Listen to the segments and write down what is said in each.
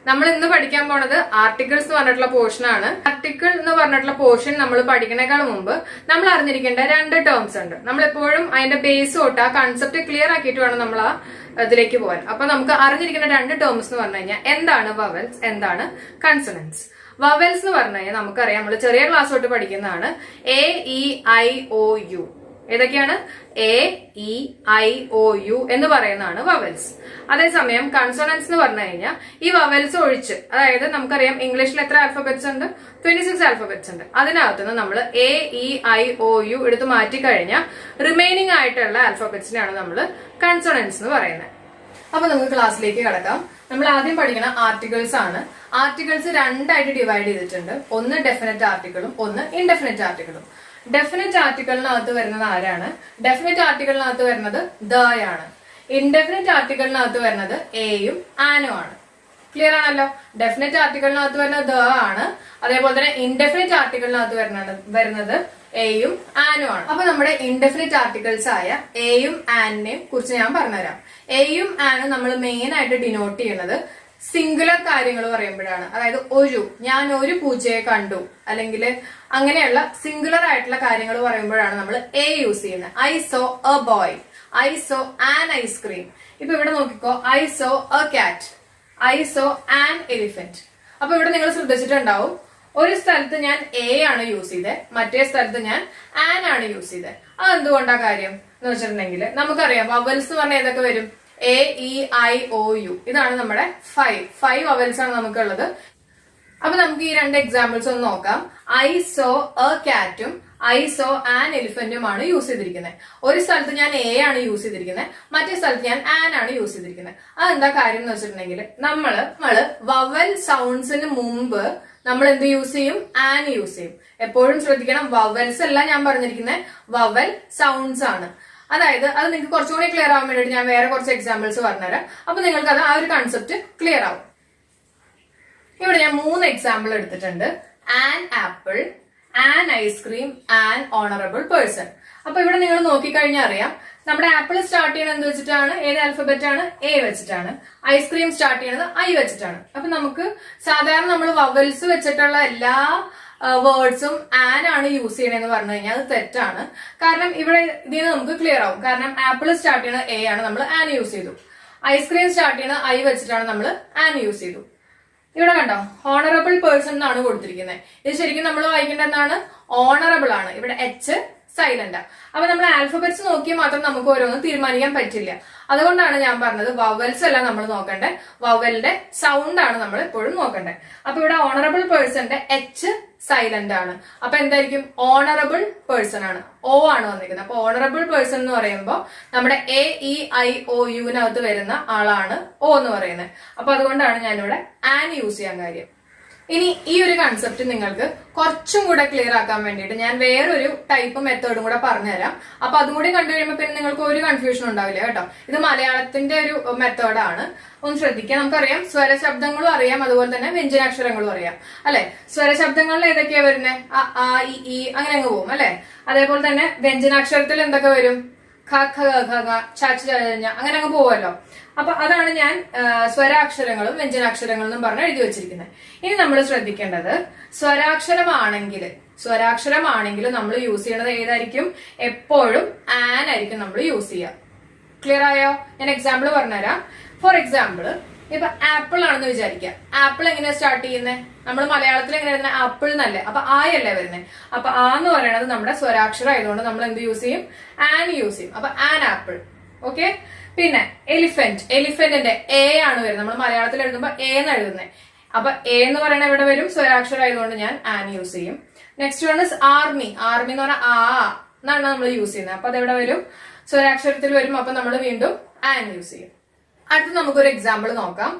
നമ്മൾ ഇന്ന് പഠിക്കാൻ പോണത് ആർട്ടിക്കിൾസ് എന്ന് പറഞ്ഞിട്ടുള്ള പോർഷൻ ആണ്. ആർട്ടിക്കിൾ എന്ന് പറഞ്ഞിട്ടുള്ള പോർഷൻ നമ്മൾ പഠിക്കുന്നേക്കാൾ മുമ്പ് നമ്മൾ അറിഞ്ഞിരിക്കേണ്ട രണ്ട് ടേംസ് ഉണ്ട്. നമ്മൾ എപ്പോഴും അതിന്റെ ബേസ് തൊട്ട് ആ കൺസെപ്റ്റ് ക്ലിയർ ആക്കിയിട്ട് വേണം നമ്മൾ ആ ഇതിലേക്ക് പോകാൻ. അപ്പൊ നമുക്ക് അറിഞ്ഞിരിക്കുന്ന രണ്ട് ടേംസ് എന്ന് പറഞ്ഞു കഴിഞ്ഞാൽ എന്താണ് വവൽസ്, എന്താണ് കൺസണൻസ്. വവൽസ് എന്ന് പറഞ്ഞു കഴിഞ്ഞാൽ നമുക്കറിയാം, നമ്മൾ ചെറിയ ക്ലാസ് തൊട്ട് പഠിക്കുന്നതാണ്. A E I O U. ഏതൊക്കെയാണ്? A E I O U എന്ന് പറയുന്നതാണ് വവൽസ്. അതേസമയം കൺസോണൻസ് എന്ന് പറഞ്ഞു കഴിഞ്ഞാൽ ഈ വവൽസ് ഒഴിച്ച്, അതായത് നമുക്കറിയാം ഇംഗ്ലീഷിൽ എത്ര ആൽഫബറ്റ്സ് ഉണ്ട്? 26 ആൽഫബറ്റ്സ് ഉണ്ട്. അതിനകത്തുനിന്ന് നമ്മൾ A E I O U എടുത്ത് മാറ്റി കഴിഞ്ഞാൽ റിമൈനിങ് ആയിട്ടുള്ള ആൽഫബറ്റ്സിനാണ് നമ്മൾ കൺസോണൻസ് എന്ന് പറയുന്നത്. അപ്പൊ നമുക്ക് ക്ലാസ്സിലേക്ക് കടക്കാം. നമ്മൾ ആദ്യം പഠിക്കുന്ന ആർട്ടിക്കിൾസ് ആണ്. ആർട്ടിക്കിൾസ് രണ്ടായിട്ട് ഡിവൈഡ് ചെയ്തിട്ടുണ്ട്. ഒന്ന് ഡെഫിനറ്റ് ആർട്ടിക്കിളും ഒന്ന് ഇൻഡെഫിനറ്റ് ആർട്ടിക്കിളും. ഡെഫിനറ്റ് ആർട്ടിക്കിളിനകത്ത് വരുന്നത് ആരാണ്? ഡെഫിനറ്റ് ആർട്ടിക്കിളിനകത്ത് വരുന്നത് ദ ആണ്. ഇൻഡെഫിനറ്റ് ആർട്ടിക്കിളിനകത്ത് വരുന്നത് എയും ആനും ആണ്. ക്ലിയർ ആണല്ലോ? ഡെഫിനറ്റ് ആർട്ടിക്കിളിനകത്ത് വരുന്നത് ദ ആണ്. അതേപോലെ തന്നെ ഇൻഡെഫിനറ്റ് ആർട്ടിക്കിളിനകത്ത് വരുന്നത് എയും ആനും ആണ്. അപ്പൊ നമ്മുടെ ഇൻഡെഫിനറ്റ് ആർട്ടിക്കിൾസ് ആയ എയും ആനിനെയും കുറിച്ച് ഞാൻ പറഞ്ഞുതരാം. എയും ആനും നമ്മൾ മെയിൻ ആയിട്ട് ഡിനോട്ട് ചെയ്യുന്നത് സിംഗുലർ കാര്യങ്ങൾ പറയുമ്പോഴാണ്. അതായത് ഞാൻ ഒരു പൂച്ചയെ കണ്ടു, അല്ലെങ്കിൽ അങ്ങനെയുള്ള സിംഗുലർ ആയിട്ടുള്ള കാര്യങ്ങൾ പറയുമ്പോഴാണ് നമ്മൾ എ യൂസ് ചെയ്യുന്നത്. I so A boy, I so an ice cream. ഇപ്പൊ ഇവിടെ നോക്കിക്കോ, ഐ സോ എ കാറ്റ്, ഐ സോ ആൻ എലിഫന്റ്. അപ്പൊ ഇവിടെ നിങ്ങൾ ശ്രദ്ധിച്ചിട്ടുണ്ടാവും, ഒരു സ്ഥലത്ത് ഞാൻ എ ആണ് യൂസ് ചെയ്തത്, മറ്റേ സ്ഥലത്ത് ഞാൻ ആൻ ആണ് യൂസ് ചെയ്തത്. അതെന്തുകൊണ്ടാ കാര്യം എന്ന് വെച്ചിട്ടുണ്ടെങ്കിൽ നമുക്കറിയാം വവൽസ് പറഞ്ഞാൽ ഏതൊക്കെ വരും? A E I O U. ഇതാണ് നമ്മുടെ ഫൈവ് വവൽസ് ആണ് നമുക്കുള്ളത്. അപ്പൊ നമുക്ക് ഈ രണ്ട് എക്സാമ്പിൾസ് ഒന്ന് നോക്കാം. ഐ സോ എ കാറ്റും ഐ സോ ആൻ എലിഫന്റുമാണ് യൂസ് ചെയ്തിരിക്കുന്നത്. ഒരു സ്ഥലത്ത് ഞാൻ എ ആണ് യൂസ് ചെയ്തിരിക്കുന്നത്, മറ്റേ സ്ഥലത്ത് ഞാൻ ആൻ ആണ് യൂസ് ചെയ്തിരിക്കുന്നത്. അതെന്താ കാര്യം എന്ന് വെച്ചിട്ടുണ്ടെങ്കിൽ നമ്മള് വവൽ സൗണ്ട്സിന് മുമ്പ് നമ്മൾ എന്ത് യൂസ് ചെയ്യും? ആൻ യൂസ് ചെയ്യും. എപ്പോഴും ശ്രദ്ധിക്കണം, വവൽസ് അല്ല ഞാൻ പറഞ്ഞിരിക്കുന്നത്, വവൽ സൗണ്ട്സ് ആണ്. അതായത് അത് നിങ്ങൾക്ക് കുറച്ചുകൂടി ക്ലിയർ ആവാൻ വേണ്ടിയിട്ട് ഞാൻ വേറെ കുറച്ച് എക്സാമ്പിൾസ് പറഞ്ഞുതരാം. അപ്പൊ നിങ്ങൾക്ക് അത് ആ ഒരു കൺസെപ്റ്റ് ക്ലിയർ ആവും. ഇവിടെ ഞാൻ 3 എക്സാമ്പിൾ എടുത്തിട്ടുണ്ട്. An apple, an ice cream, an honourable person. അപ്പൊ ഇവിടെ നിങ്ങൾ നോക്കിക്കഴിഞ്ഞാൽ അറിയാം, നമ്മുടെ ആപ്പിൾ സ്റ്റാർട്ട് ചെയ്യുന്നത് എന്ത് വെച്ചിട്ടാണ്? ഏത് ആൽഫബറ്റ് ആണ്? എ വെച്ചിട്ടാണ്. ഐസ്ക്രീം സ്റ്റാർട്ട് ചെയ്യുന്നത് ഐ വെച്ചിട്ടാണ്. അപ്പൊ നമുക്ക് സാധാരണ നമ്മൾ വവൽസ് വെച്ചിട്ടുള്ള എല്ലാ വേർഡ്സും ആൻ ആണ് യൂസ് ചെയ്യണമെന്ന് പറഞ്ഞു കഴിഞ്ഞാൽ അത് തെറ്റാണ്. കാരണം ഇവിടെ ഇതിന് നമുക്ക് ക്ലിയർ ആവും. കാരണം ആപ്പിൾ സ്റ്റാർട്ട് ചെയ്യുന്നത് എ ആണ്, നമ്മൾ ആൻ യൂസ് ചെയ്തു. ഐസ്ക്രീം സ്റ്റാർട്ട് ചെയ്യുന്നത് ഐ വെച്ചിട്ടാണ്, നമ്മൾ ആൻ യൂസ് ചെയ്തു. ഇവിടെ കണ്ടോ, ഓണറബിൾ പേഴ്സൺ എന്നാണ് കൊടുത്തിരിക്കുന്നത്. ഇത് ശരിക്കും നമ്മൾ വായിക്കേണ്ട എന്താണ്? ഓണറബിൾ ആണ്. ഇവിടെ എച്ച് സൈലന്റ്. അപ്പൊ നമ്മൾ ആൽഫബറ്റ്സ് നോക്കി മാത്രം നമുക്ക് ഓരോന്നും തീരുമാനിക്കാൻ പറ്റില്ല. അതുകൊണ്ടാണ് ഞാൻ പറഞ്ഞത് വവൽസ് അല്ല നമ്മൾ നോക്കണ്ടേ, വവലിന്റെ സൗണ്ട് ആണ് നമ്മൾ എപ്പോഴും നോക്കണ്ടേ. അപ്പൊ ഇവിടെ ഓണറബിൾ പേഴ്സന്റെ എച്ച് സൈലന്റ് ആണ്. അപ്പൊ എന്തായിരിക്കും? ഓണറബിൾ പേഴ്സൺ ആണ്, ഓ ആണ് വന്നിരിക്കുന്നത്. അപ്പൊ ഓണറബിൾ പേഴ്സൺ എന്ന് പറയുമ്പോൾ നമ്മുടെ എ ഇ ഐ ഒ യുവിനകത്ത് വരുന്ന ആളാണ് ഓ എന്ന് പറയുന്നത്. അപ്പൊ അതുകൊണ്ടാണ് ഞാനിവിടെ ആൻ യൂസ് ചെയ്യാൻ കാര്യം. ഇനി ഈ ഒരു കൺസെപ്റ്റ് നിങ്ങൾക്ക് കുറച്ചും കൂടെ ക്ലിയർ ആക്കാൻ വേണ്ടിയിട്ട് ഞാൻ വേറൊരു ടൈപ്പ് മെത്തേഡും കൂടെ പറഞ്ഞുതരാം. അപ്പൊ അതും കൂടി കണ്ടു കഴിയുമ്പോൾ പിന്നെ നിങ്ങൾക്ക് ഒരു കൺഫ്യൂഷൻ ഉണ്ടാവില്ല കേട്ടോ. ഇത് മലയാളത്തിന്റെ ഒരു മെത്തേഡാണ്. ഒന്ന് ശ്രദ്ധിക്കുക. നമുക്കറിയാം സ്വരശബ്ദങ്ങളും അറിയാം, അതുപോലെ തന്നെ വ്യഞ്ജനാക്ഷരങ്ങളും അറിയാം അല്ലെ. സ്വരശബ്ദങ്ങളിൽ ഏതൊക്കെയാ വരുന്നത്? അ ആ ഇ ഈ അങ്ങനെ അങ്ങ് പോകും അല്ലെ. അതേപോലെ തന്നെ വ്യഞ്ജനാക്ഷരത്തിൽ എന്തൊക്കെ വരും? ഖ ഖ ഖ ഖ ച ച ച അങ്ങനെ അങ്ങ് പോവല്ലോ. അപ്പൊ അതാണ് ഞാൻ സ്വരാക്ഷരങ്ങളും വ്യഞ്ജനാക്ഷരങ്ങളും എന്നും പറഞ്ഞ് എഴുതി വെച്ചിരിക്കുന്നത്. ഇനി നമ്മൾ ശ്രദ്ധിക്കേണ്ടത്, സ്വരാക്ഷരമാണെങ്കിൽ നമ്മൾ യൂസ് ചെയ്യണത് ഏതായിരിക്കും? എപ്പോഴും ആൻ ആയിരിക്കും നമ്മൾ യൂസ് ചെയ്യുക. ക്ലിയർ ആയോ? ഞാൻ എക്സാമ്പിൾ പറഞ്ഞുതരാം. ഫോർ എക്സാമ്പിൾ, ഇപ്പൊ ആപ്പിൾ ആണെന്ന് വിചാരിക്കുക. ആപ്പിൾ എങ്ങനെയാ സ്റ്റാർട്ട് ചെയ്യുന്നത്? നമ്മൾ മലയാളത്തിൽ എങ്ങനെ വരുന്നത്? ആപ്പിൾ എന്നല്ലേ. അപ്പൊ ആയല്ലേ വരുന്നത്. അപ്പൊ ആ എന്ന് പറയുന്നത് നമ്മുടെ സ്വരാക്ഷരം ആയതുകൊണ്ട് നമ്മൾ എന്ത് യൂസ് ചെയ്യും? ആൻ യൂസ് ചെയ്യും. അപ്പൊ ആൻ ആപ്പിൾ. ഓക്കെ. പിന്നെ എലിഫന്റിന്റെ എ ആണ് വരുന്നത്. നമ്മൾ മലയാളത്തിൽ എഴുതുമ്പോൾ എ എന്ന് എഴുതുന്നത്. അപ്പൊ എ എന്ന് പറയുന്നത് എവിടെ വരും? സ്വരാക്ഷരം ആയതുകൊണ്ട് ഞാൻ ആൻ യൂസ് ചെയ്യും. Next one is army. Army എന്ന് പറഞ്ഞാൽ ആ എന്നാണ് നമ്മൾ യൂസ് ചെയ്യുന്നത്. അപ്പൊ അതെവിടെ വരും? സ്വരാക്ഷരത്തിൽ വരും. അപ്പൊ നമ്മൾ വീണ്ടും ആൻ യൂസ് ചെയ്യും. അടുത്ത് നമുക്കൊരു എക്സാമ്പിൾ നോക്കാം.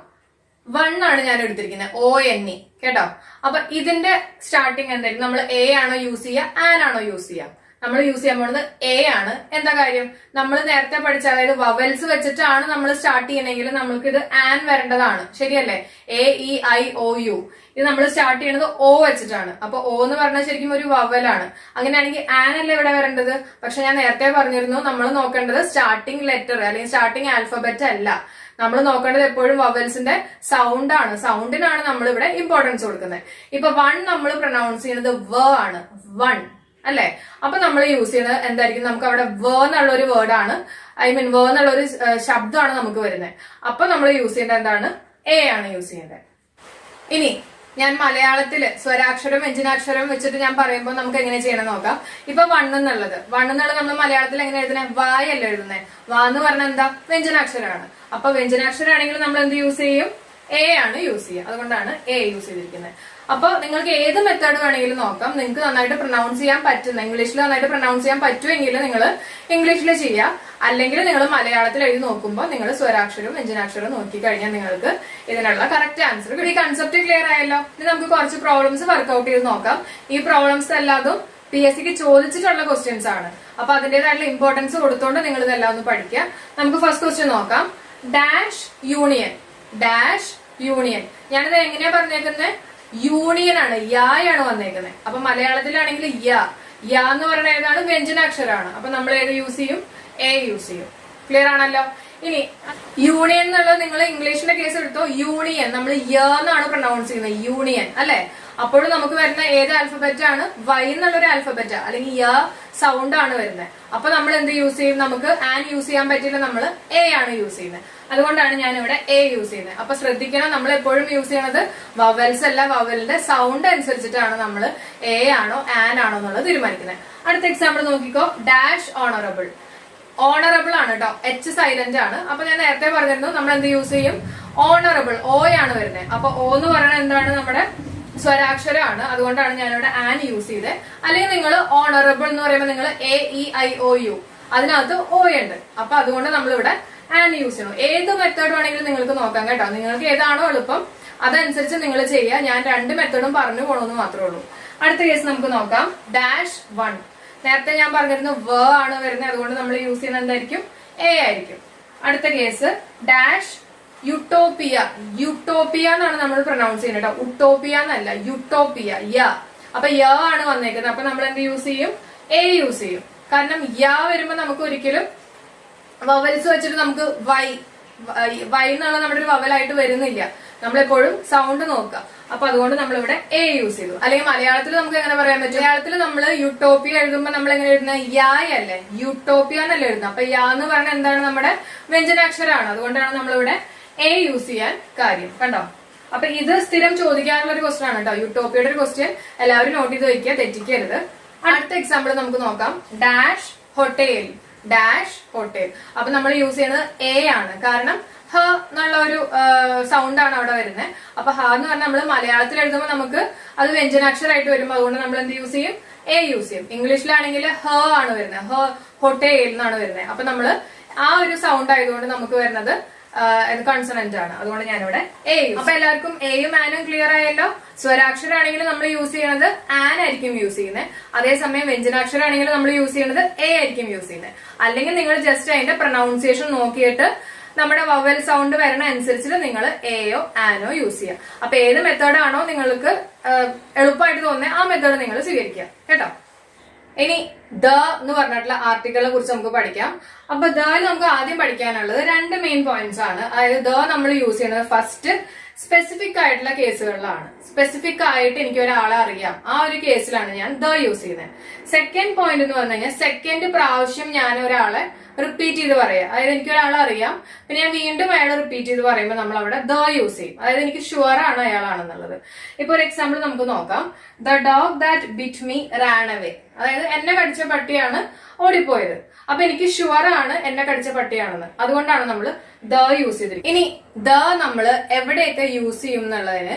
1 ആണ് ഞാൻ എടുത്തിരിക്കുന്നത്, ONE കേട്ടോ. അപ്പൊ ഇതിന്റെ സ്റ്റാർട്ടിങ് എന്തായിരിക്കും? നമ്മൾ എ ആണോ യൂസ് ചെയ്യുക, ആൻ ആണോ യൂസ് ചെയ്യുക? നമ്മൾ യൂസ് ചെയ്യാൻ പോകുന്നത് എ ആണ്. എന്താ കാര്യം? നമ്മൾ നേരത്തെ പഠിച്ച, അതായത് വവൽസ് വെച്ചിട്ടാണ് നമ്മൾ സ്റ്റാർട്ട് ചെയ്യണമെങ്കിൽ നമ്മൾക്ക് ഇത് ആൻ വരേണ്ടതാണ്, ശരിയല്ലേ? A E I O U. ഇത് നമ്മൾ സ്റ്റാർട്ട് ചെയ്യണത് ഓ വെച്ചിട്ടാണ്. അപ്പൊ ഓ എന്ന് പറഞ്ഞാൽ ശരിക്കും ഒരു വവലാണ്. അങ്ങനെയാണെങ്കിൽ ആൻ അല്ലേ ഇവിടെ വരേണ്ടത്. പക്ഷെ ഞാൻ നേരത്തെ പറഞ്ഞിരുന്നു, നമ്മൾ നോക്കേണ്ടത് സ്റ്റാർട്ടിംഗ് ലെറ്റർ അല്ലെങ്കിൽ സ്റ്റാർട്ടിംഗ് ആൽഫബറ്റ് അല്ല. നമ്മൾ നോക്കേണ്ടത് എപ്പോഴും വവൽസിന്റെ സൗണ്ട് ആണ്. സൗണ്ടിനാണ് നമ്മൾ ഇവിടെ ഇമ്പോർട്ടൻസ് കൊടുക്കുന്നത്. ഇപ്പൊ വൺ നമ്മൾ പ്രൊനൗൺസ് ചെയ്യുന്നത് വ ആണ്, വൺ അല്ലെ. അപ്പൊ നമ്മൾ യൂസ് ചെയ്യുന്നത് എന്തായിരിക്കും? നമുക്ക് അവിടെ വ എന്നുള്ള ഒരു വേർഡാണ്, വ എന്നുള്ള ഒരു ശബ്ദമാണ് നമുക്ക് വരുന്നത്. അപ്പൊ നമ്മൾ യൂസ് ചെയ്യേണ്ടത് എന്താണ്? എ ആണ് യൂസ് ചെയ്യേണ്ടത്. ഇനി ഞാൻ മലയാളത്തില് സ്വരാക്ഷരം വ്യഞ്ജനാക്ഷരം വെച്ചിട്ട് ഞാൻ പറയുമ്പോൾ നമുക്ക് എങ്ങനെ ചെയ്യണം നോക്കാം. ഇപ്പൊ വൺ എന്നുള്ളത് നമ്മൾ മലയാളത്തിൽ എങ്ങനെ എഴുതുന്നത്? വായല്ല എഴുതുന്നത്. വാ എന്ന് പറഞ്ഞാൽ എന്താ? വ്യഞ്ജനാക്ഷരമാണ്. അപ്പൊ വ്യഞ്ജനാക്ഷരമാണെങ്കിൽ നമ്മൾ എന്ത് യൂസ് ചെയ്യും? എ ആണ് യൂസ് ചെയ്യുക. അതുകൊണ്ടാണ് എ യൂസ് ചെയ്തിരിക്കുന്നത്. അപ്പൊ നിങ്ങൾക്ക് ഏത് മെത്തേഡ് വേണമെങ്കിലും നോക്കാം. നിങ്ങൾക്ക് നന്നായിട്ട് പ്രൊനൗൺസ് ചെയ്യാൻ പറ്റുന്ന, ഇംഗ്ലീഷിൽ നന്നായിട്ട് പ്രൊനൗൺസ് ചെയ്യാൻ പറ്റുമെങ്കിൽ നിങ്ങൾ ഇംഗ്ലീഷിൽ ചെയ്യാം. അല്ലെങ്കിൽ നിങ്ങൾ മലയാളത്തിൽ എഴുതി നോക്കുമ്പോൾ നിങ്ങൾ സ്വരാക്ഷരവും വ്യഞ്ജനാക്ഷരവും നോക്കിക്കഴിഞ്ഞാൽ നിങ്ങൾക്ക് ഇതിനുള്ള കറക്റ്റ് ആൻസർ കിട്ടും. ഈ കൺസെപ്റ്റ് ക്ലിയർ ആയല്ലോ. ഇനി നമുക്ക് കുറച്ച് പ്രോബ്ലംസ് വർക്ക്ഔട്ട് ചെയ്ത് നോക്കാം. ഈ പ്രോബ്ലംസ് എല്ലാതും PSC ചോദിച്ചിട്ടുള്ള ക്വസ്റ്റ്യൻസ് ആണ്. അപ്പൊ അതിന്റേതായിട്ടുള്ള ഇമ്പോർട്ടൻസ് കൊടുത്തോണ്ട് നിങ്ങൾ ഇതെല്ലാം ഒന്ന് പഠിക്കുക. നമുക്ക് ഫസ്റ്റ് ക്വസ്റ്റ്യൻ നോക്കാം. Dash union, dash union. ഞാനിത് എങ്ങനെയാ പറഞ്ഞേക്കുന്നത്? യൂണിയൻ ആണ്, യാണ് വന്നേക്കുന്നത്. അപ്പൊ മലയാളത്തിലാണെങ്കിൽ യാ എന്ന് പറയുന്നത് ഏതാണ്? വ്യഞ്ജനാക്ഷരമാണ്. അപ്പൊ നമ്മൾ ഏത് യൂസ് ചെയ്യും? എ യൂസ് ചെയ്യും. ക്ലിയർ ആണല്ലോ. ഇനി യൂണിയൻ എന്നുള്ളത് നിങ്ങൾ ഇംഗ്ലീഷിന്റെ കേസ് എടുത്തോ. യൂണിയൻ നമ്മൾ എന്നാണ് പ്രൊനൗൺസ് ചെയ്യുന്നത്, യൂണിയൻ അല്ലെ. അപ്പോഴും നമുക്ക് വരുന്ന ഏത് ആൽഫബറ്റ് ആണ്? വൈ എന്നുള്ളൊരു ആൽഫബറ്റ് അല്ലെങ്കിൽ സൗണ്ട് ആണ് വരുന്നത്. അപ്പൊ നമ്മൾ എന്ത് യൂസ് ചെയ്യും? നമുക്ക് ആൻ യൂസ് ചെയ്യാൻ പറ്റില്ല, നമ്മൾ എ ആണ് യൂസ് ചെയ്യുന്നത്. അതുകൊണ്ടാണ് ഞാൻ ഇവിടെ എ യൂസ് ചെയ്യുന്നത്. അപ്പൊ ശ്രദ്ധിക്കണം, നമ്മൾ എപ്പോഴും യൂസ് ചെയ്യണത് വവൽസ് അല്ല, വവലിന്റെ സൗണ്ട് അനുസരിച്ചിട്ടാണ് നമ്മൾ എ ആണോ ആൻ ആണോ എന്നുള്ളത് തീരുമാനിക്കുന്നത്. അടുത്ത എക്സാമ്പിൾ നോക്കിക്കോ. Dash honourable. ഓണറബിൾ ആണ് കേട്ടോ, എച്ച് സൈലന്റ് ആണ്. അപ്പൊ ഞാൻ നേരത്തെ പറഞ്ഞിരുന്നു നമ്മൾ എന്ത് യൂസ് ചെയ്യും? ഓണറബിൾ, ആണ് വരുന്നത്. അപ്പൊ ഓ എന്ന് പറയുന്നത് എന്താണ്? നമ്മുടെ സ്വരാക്ഷരമാണ്. അതുകൊണ്ടാണ് ഞാനിവിടെ ആൻ യൂസ് ചെയ്തത്. അല്ലെങ്കിൽ നിങ്ങൾ ഓണറബിൾ എന്ന് പറയുമ്പോൾ നിങ്ങൾ AEIOU അതിനകത്ത് O ഉണ്ട്. അപ്പൊ അതുകൊണ്ട് നമ്മളിവിടെ ആൻ യൂസ് ചെയ്യണം. ഏത് മെത്തേഡ് വേണമെങ്കിലും നിങ്ങൾക്ക് നോക്കാം കേട്ടോ. നിങ്ങൾക്ക് ഏതാണോ എളുപ്പം അതനുസരിച്ച് നിങ്ങൾ ചെയ്യുക. ഞാൻ രണ്ട് മെത്തേഡും പറഞ്ഞു പോകണമെന്ന് മാത്രമേ ഉള്ളൂ. അടുത്ത കേസ് നമുക്ക് നോക്കാം. Dash one. നേരത്തെ ഞാൻ പറഞ്ഞിരുന്നു വ ആണ് വരുന്നത്. അതുകൊണ്ട് നമ്മൾ യൂസ് ചെയ്യുന്നത് എന്തായിരിക്കും? എ ആയിരിക്കും. അടുത്ത കേസ് ഡാഷ് യുട്ടോപ്പിയ. യുട്ടോപ്പിയ എന്നാണ് നമ്മൾ പ്രൊനൗൺസ് ചെയ്യുന്നത് കേട്ടോ. ഉട്ടോപ്പിയ എന്നല്ല, യുട്ടോപ്പിയ. അപ്പൊ ആണ് വന്നേക്കുന്നത്. അപ്പൊ നമ്മൾ എന്ത് യൂസ് ചെയ്യും? എ യൂസ് ചെയ്യും. കാരണം വരുമ്പോ നമുക്ക് ഒരിക്കലും വവൽസ് വെച്ചിട്ട് നമുക്ക് വൈ എന്നുള്ള നമ്മുടെ ഒരു വവലായിട്ട് വരുന്നില്ല. നമ്മളെപ്പോഴും സൗണ്ട് നോക്കുക. അപ്പൊ അതുകൊണ്ട് നമ്മളിവിടെ എ യൂസ് ചെയ്തു. അല്ലെങ്കിൽ മലയാളത്തിൽ നമുക്ക് എങ്ങനെ പറയാൻ പറ്റും? മലയാളത്തിൽ നമ്മൾ യുട്ടോപ്പിയ എഴുതുമ്പോൾ നമ്മൾ എങ്ങനെ എഴുതുന്നത്? യായല്ലേ, യുട്ടോപ്പിയ എന്നല്ല എഴുതുന്നത്. അപ്പൊ എന്ന് പറഞ്ഞാൽ എന്താണ്? നമ്മുടെ വ്യഞ്ജനാക്ഷരമാണ്. അതുകൊണ്ടാണ് നമ്മളിവിടെ എ യൂസ് ചെയ്യാൻ കാര്യം. കണ്ടോ? അപ്പൊ ഇത് സ്ഥിരം ചോദിക്കാനുള്ള ഒരു ക്വസ്റ്റ്യൻ ആണ് കേട്ടോ. യുട്ടോപ്പിയുടെ ഒരു ക്വസ്റ്റ്യൻ എല്ലാവരും നോട്ട് ചെയ്ത് വയ്ക്കുക, തെറ്റിക്കരുത്. അടുത്ത എക്സാമ്പിൾ നമുക്ക് നോക്കാം. Dash hotel. Dash hotel. അപ്പൊ നമ്മൾ യൂസ് ചെയ്യുന്നത് എ ആണ്. കാരണം ഹ എന്നുള്ള ഒരു സൗണ്ട് ആണ് അവിടെ വരുന്നത്. അപ്പൊ ഹ എന്ന് പറഞ്ഞാൽ നമ്മൾ മലയാളത്തിൽ എഴുതുമ്പോൾ നമുക്ക് അത് വ്യഞ്ജനാക്ഷരമായിട്ട് വരുമ്പോൾ അതുകൊണ്ട് നമ്മൾ എന്ത് യൂസ് ചെയ്യും? എ യൂസ് ചെയ്യും. ഇംഗ്ലീഷിലാണെങ്കിൽ ഹ ആണ് വരുന്നത്, ഹോട്ടൽ എന്നാണ് വരുന്നത്. അപ്പൊ നമ്മള് ആ ഒരു സൗണ്ട് ആയതുകൊണ്ട് നമുക്ക് വരുന്നത് കൺസണന്റ് ആണ്. അതുകൊണ്ട് ഞാനിവിടെ എ. അപ്പൊ എല്ലാവർക്കും എയും ആനും ക്ലിയർ ആയല്ലോ. സ്വരാക്ഷരാണെങ്കിൽ നമ്മൾ യൂസ് ചെയ്യുന്നത് ആൻ ആയിരിക്കും യൂസ് ചെയ്യുന്നത്. അതേസമയം വ്യഞ്ജനാക്ഷരാണെങ്കിൽ നമ്മൾ യൂസ് ചെയ്യുന്നത് എ ആയിരിക്കും യൂസ് ചെയ്യുന്നത്. അല്ലെങ്കിൽ നിങ്ങൾ ജസ്റ്റ് അതിന്റെ പ്രൊനൗൺസിയേഷൻ നോക്കിയിട്ട് നമ്മുടെ വവൽ സൗണ്ട് വരണ അനുസരിച്ചിട്ട് നിങ്ങൾ എയോ ആനോ യൂസ് ചെയ്യാം. അപ്പൊ ഏത് മെത്തേഡാണോ നിങ്ങൾക്ക് എളുപ്പമായിട്ട് തോന്നുന്നത് ആ മെത്തേഡ് നിങ്ങൾ സ്വീകരിക്കുക കേട്ടോ. ഇനി ദ എന്ന് പറഞ്ഞിട്ടുള്ള ആർട്ടിക്കിളിനെ കുറിച്ച് നമുക്ക് പഠിക്കാം. അപ്പൊ ദയിൽ നമുക്ക് ആദ്യം പഠിക്കാനുള്ളത് രണ്ട് മെയിൻ പോയിന്റ്സ് ആണ്. അതായത് ദ നമ്മൾ യൂസ് ചെയ്യുന്നത് ഫസ്റ്റ് സ്പെസിഫിക് ആയിട്ടുള്ള കേസുകളിലാണ്. സ്പെസിഫിക് ആയിട്ട് എനിക്ക് ഒരാളെ അറിയാം, ആ ഒരു കേസിലാണ് ഞാൻ ദ യൂസ് ചെയ്യുന്നത്. സെക്കൻഡ് പോയിന്റ് എന്ന് പറഞ്ഞു കഴിഞ്ഞാൽ സെക്കൻഡ് പ്രാവശ്യം ഞാൻ ഒരാളെ റിപ്പീറ്റ് ചെയ്ത് പറയാം. അതായത് എനിക്ക് ഒരാളെ അറിയാം, പിന്നെ ഞാൻ വീണ്ടും അയാളെ റിപ്പീറ്റ് ചെയ്ത് പറയുമ്പോൾ നമ്മൾ അവിടെ ദ യൂസ് ചെയ്യും. അതായത് എനിക്ക് ഷുവർ ആണ് അയാളാണെന്നുള്ളത്. ഇപ്പൊ ഒരു എക്സാമ്പിൾ നമുക്ക് നോക്കാം. The dog that bit me Rann away. അതായത് എന്നെ കടിച്ച പട്ടിയാണ് ഓടിപ്പോയത്. അപ്പൊ എനിക്ക് ഷുവർ ആണ് എന്നെ കടിച്ച പട്ടിയാണെന്ന്. അതുകൊണ്ടാണ് നമ്മൾ ദ യൂസ് ചെയ്തിരിക്കുന്നത്. ഇനി ദ നമ്മൾ എവിടെയൊക്കെ യൂസ് ചെയ്യും എന്നുള്ളതിന്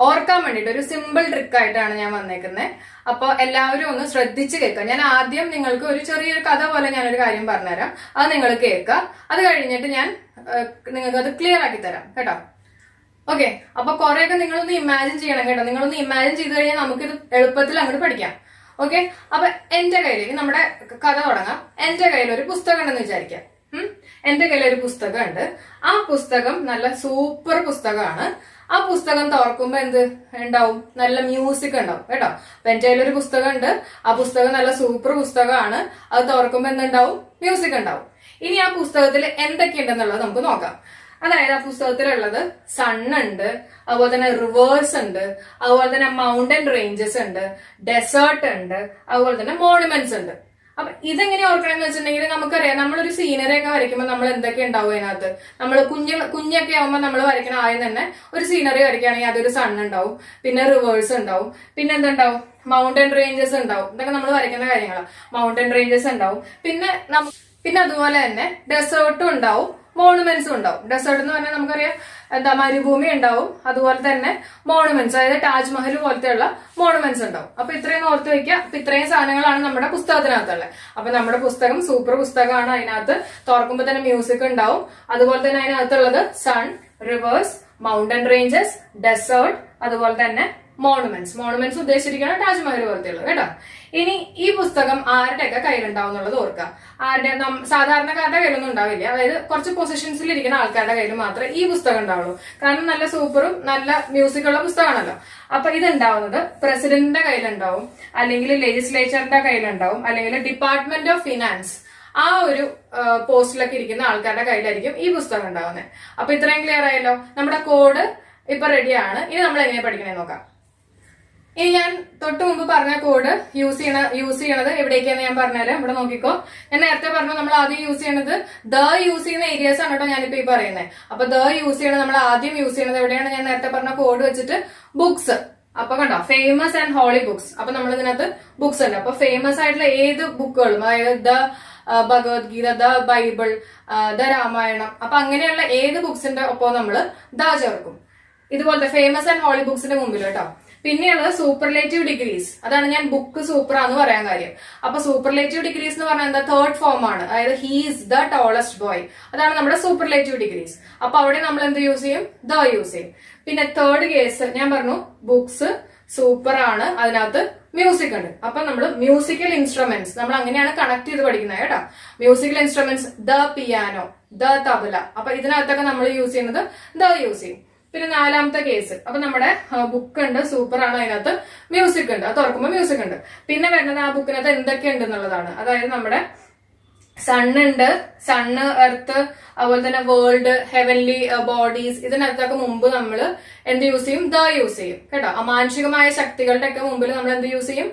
ഓർക്കാൻ വേണ്ടിട്ട് ഒരു സിമ്പിൾ ട്രിക്ക് ആയിട്ടാണ് ഞാൻ വന്നേക്കുന്നത്. അപ്പൊ എല്ലാവരും ഒന്ന് ശ്രദ്ധിച്ച് കേൾക്കുക. ഞാൻ ആദ്യം നിങ്ങൾക്ക് ഒരു ചെറിയൊരു കഥ പോലെ ഞാനൊരു കാര്യം പറഞ്ഞുതരാം, അത് നിങ്ങൾ കേൾക്കുക. അത് കഴിഞ്ഞിട്ട് ഞാൻ നിങ്ങൾക്ക് അത് ക്ലിയർ ആക്കി തരാം കേട്ടോ. ഓക്കെ, അപ്പൊ കുറെയൊക്കെ നിങ്ങളൊന്ന് ഇമാജിൻ ചെയ്യണം കേട്ടോ. നിങ്ങളൊന്ന് ഇമാജിൻ ചെയ്ത് കഴിഞ്ഞാൽ നമുക്കിത് എളുപ്പത്തിൽ അങ്ങോട്ട് പഠിക്കാം. ഓക്കെ, അപ്പൊ എന്റെ കയ്യിൽ നമ്മുടെ കഥ തുടങ്ങാം. എന്റെ കയ്യിൽ ഒരു പുസ്തകം ഉണ്ടെന്ന് വിചാരിക്കാം. എന്റെ കയ്യിൽ ഒരു പുസ്തകം ഉണ്ട്. ആ പുസ്തകം നല്ല സൂപ്പർ പുസ്തകമാണ്. ആ പുസ്തകം തുറക്കുമ്പോ എന്ത് ഉണ്ടാവും? നല്ല മ്യൂസിക് ഉണ്ടാവും കേട്ടോ. അപ്പൊ എന്റെ കയ്യിലൊരു പുസ്തകം ഉണ്ട്, ആ പുസ്തകം നല്ല സൂപ്പർ പുസ്തകമാണ്. അത് തുറക്കുമ്പോ എന്തുണ്ടാവും? മ്യൂസിക് ഉണ്ടാവും. ഇനി ആ പുസ്തകത്തിൽ എന്തൊക്കെയുണ്ടെന്നുള്ളത് നമുക്ക് നോക്കാം. അതായത് ആ പുസ്തകത്തിലുള്ളത് സൺ ഉണ്ട്, അതുപോലെ തന്നെ റിവേഴ്സ് ഉണ്ട്, അതുപോലെ തന്നെ മൗണ്ടൻ റേഞ്ചസ് ഉണ്ട്, ഡെസേർട്ട് ഉണ്ട്, അതുപോലെ തന്നെ മോണുമെന്റ്സ് ഉണ്ട്. അപ്പൊ ഇതെങ്ങനെ ഓർക്കണമെന്ന് വെച്ചിട്ടുണ്ടെങ്കിൽ നമുക്കറിയാം, നമ്മളൊരു സീനറി ഒക്കെ വരയ്ക്കുമ്പോൾ നമ്മൾ എന്തൊക്കെ ഉണ്ടാവും അതിനകത്ത്. നമ്മൾ കുഞ്ഞൊക്കെ ആവുമ്പോൾ നമ്മൾ വരയ്ക്കണ ആദ്യം തന്നെ ഒരു സീനറി വരയ്ക്കുകയാണെങ്കിൽ അതൊരു സൺ ഉണ്ടാവും, പിന്നെ റിവേഴ്സ് ഉണ്ടാവും, പിന്നെ എന്തുണ്ടാവും, മൗണ്ടൻ റേഞ്ചസ് ഉണ്ടാവും. ഇതൊക്കെ നമ്മൾ വരയ്ക്കുന്ന കാര്യങ്ങളാണ്. മൗണ്ടൻ റേഞ്ചസ് ഉണ്ടാവും, പിന്നെ അതുപോലെ തന്നെ ഡെസേർട്ടും ഉണ്ടാവും, മോണുമെന്റ്സും ഉണ്ടാവും. ഡെസേർട്ട് എന്ന് പറഞ്ഞാൽ നമുക്കറിയാം എന്താ, മരുഭൂമി ഉണ്ടാവും, അതുപോലെ തന്നെ മോണുമെന്റ്സ്, അതായത് താജ്മഹൽ പോലത്തെയുള്ള മോണുമെന്റ്സ് ഉണ്ടാവും. അപ്പൊ ഇത്രയും ഓർത്ത് വെക്കുക. അപ്പൊ ഇത്രയും സാധനങ്ങളാണ് നമ്മുടെ പുസ്തകത്തിനകത്തുള്ളത്. അപ്പൊ നമ്മുടെ പുസ്തകം സൂപ്പർ പുസ്തകമാണ്. അതിനകത്ത് തുറക്കുമ്പോൾ തന്നെ മ്യൂസിക് ഉണ്ടാവും. അതുപോലെ തന്നെ അതിനകത്തുള്ളത് sun, rivers, mountain ranges, desert, അതുപോലെ തന്നെ മോണുമെന്റ്സ് ഉദ്ദേശിച്ചിരിക്കുന്നത് താജ്മഹൽ പോലത്തെയുള്ളത് കേട്ടോ. ഇനി ഈ പുസ്തകം ആരുടെയൊക്കെ കയ്യിലുണ്ടാവും എന്നുള്ളത് ഓർക്കുക. സാധാരണക്കാരുടെ കയ്യിലൊന്നും ഉണ്ടാവില്ല. അതായത് കുറച്ച് പൊസിഷൻസിൽ ഇരിക്കുന്ന ആൾക്കാരുടെ കയ്യിൽ മാത്രമേ ഈ പുസ്തകം ഉണ്ടാവുള്ളൂ. കാരണം നല്ല സൂപ്പറും നല്ല മ്യൂസിക്കുള്ള പുസ്തകമാണല്ലോ. അപ്പൊ ഇത് ഉണ്ടാവുന്നത് പ്രസിഡന്റിന്റെ കയ്യിലുണ്ടാവും, അല്ലെങ്കിൽ ലെജിസ്ലേച്ചറിന്റെ കയ്യിലുണ്ടാവും, അല്ലെങ്കിൽ ഡിപ്പാർട്ട്മെന്റ് ഓഫ് ഫിനാൻസ് ആ ഒരു പോസ്റ്റിലൊക്കെ ഇരിക്കുന്ന ആൾക്കാരുടെ കയ്യിലായിരിക്കും ഈ പുസ്തകം ഉണ്ടാവുന്നത്. അപ്പൊ ഇത്രയും ക്ലിയർ ആയല്ലോ. നമ്മുടെ കോഡ് ഇപ്പൊ റെഡിയാണ്. ഇനി നമ്മൾ എങ്ങനെ പഠിക്കണേ നോക്കാം. ഇനി ഞാൻ തൊട്ട് മുമ്പ് പറഞ്ഞ കോഡ് യൂസ് ചെയ്യണത് എവിടേക്കാന്ന് ഞാൻ പറഞ്ഞുതരാം. ഇവിടെ നോക്കിക്കോ. ഞാൻ നേരത്തെ പറഞ്ഞു നമ്മൾ ആദ്യം യൂസ് ചെയ്യണത് യൂസ് ചെയ്യുന്ന ഏരിയാസ് ആണ് കേട്ടോ ഞാനിപ്പോ ഈ പറയുന്നത്. അപ്പൊ യൂസ് ചെയ്യണത് നമ്മൾ ആദ്യം യൂസ് ചെയ്യണത് എവിടെയാണ്? ഞാൻ നേരത്തെ പറഞ്ഞ കോഡ് വെച്ചിട്ട് ബുക്സ്. അപ്പൊ കണ്ടോ, ഫേമസ് ആൻഡ് ഹോളി ബുക്സ്. അപ്പൊ നമ്മൾ ഇതിനകത്ത് ബുക്സ് ഉണ്ട്. അപ്പൊ ഫേമസ് ആയിട്ടുള്ള ഏത് ബുക്കുകളും, അതായത് ഭഗവത്ഗീത, ബൈബിൾ, രാമായണം, അപ്പൊ അങ്ങനെയുള്ള ഏത് ബുക്സിന്റെ ഒപ്പം നമ്മൾ ചേർക്കും. ഇതുപോലത്തെ ഫേമസ് ആൻഡ് ഹോളി ബുക്സിന്റെ മുമ്പിൽ കേട്ടോ. പിന്നെയുള്ളത് സൂപ്പർലേറ്റീവ് ഡിഗ്രീസ്. അതാണ് ഞാൻ ബുക്ക് സൂപ്പറാന്ന് പറയാൻ കാര്യം. അപ്പൊ സൂപ്പർലേറ്റീവ് ഡിഗ്രീസ് എന്ന് പറഞ്ഞാൽ എന്താ, തേർഡ് ഫോം ആണ്. അതായത് ഹീസ് ദ ടോളസ്റ്റ് ബോയ്. അതാണ് നമ്മുടെ സൂപ്പർലേറ്റീവ് ഡിഗ്രീസ്. അപ്പൊ അവിടെ നമ്മൾ എന്ത് യൂസ് ചെയ്യും? യൂസ് ചെയ്യും. പിന്നെ തേർഡ് കേസ് ഞാൻ പറഞ്ഞു, ബുക്സ് സൂപ്പർ ആണ്, അതിനകത്ത് മ്യൂസിക് ഉണ്ട്. അപ്പൊ നമ്മൾ മ്യൂസിക്കൽ ഇൻസ്ട്രുമെന്റ്സ് നമ്മൾ അങ്ങനെയാണ് കണക്ട് ചെയ്ത് പഠിക്കുന്നത് കേട്ടോ. Musical instruments, piano, tabla. അപ്പൊ ഇതിനകത്തൊക്കെ നമ്മൾ യൂസ് ചെയ്യുന്നത് യൂസ് ചെയ്യും. പിന്നെ നാലാമത്തെ കേസ്, അപ്പൊ നമ്മുടെ ബുക്ക് ഉണ്ട്, സൂപ്പർ ആണ്, അതിനകത്ത് മ്യൂസിക് ഉണ്ട്, അത് തുറക്കുമ്പോൾ മ്യൂസിക് ഉണ്ട്. പിന്നെ വരുന്നത് ആ ബുക്കിനകത്ത് എന്തൊക്കെ ഉണ്ട് എന്നുള്ളതാണ്. അതായത് നമ്മുടെ സണ്ണ്, എർത്ത്, അതുപോലെ തന്നെ വേൾഡ്, ഹെവൻലി ബോഡീസ്. ഇതിനകത്തൊക്കെ മുമ്പ് നമ്മൾ എന്ത് യൂസ് ചെയ്യും? യൂസ് ചെയ്യും കേട്ടോ. അമാനുഷികമായ ശക്തികളുടെ ഒക്കെ മുമ്പിൽ നമ്മൾ എന്ത് യൂസ് ചെയ്യും?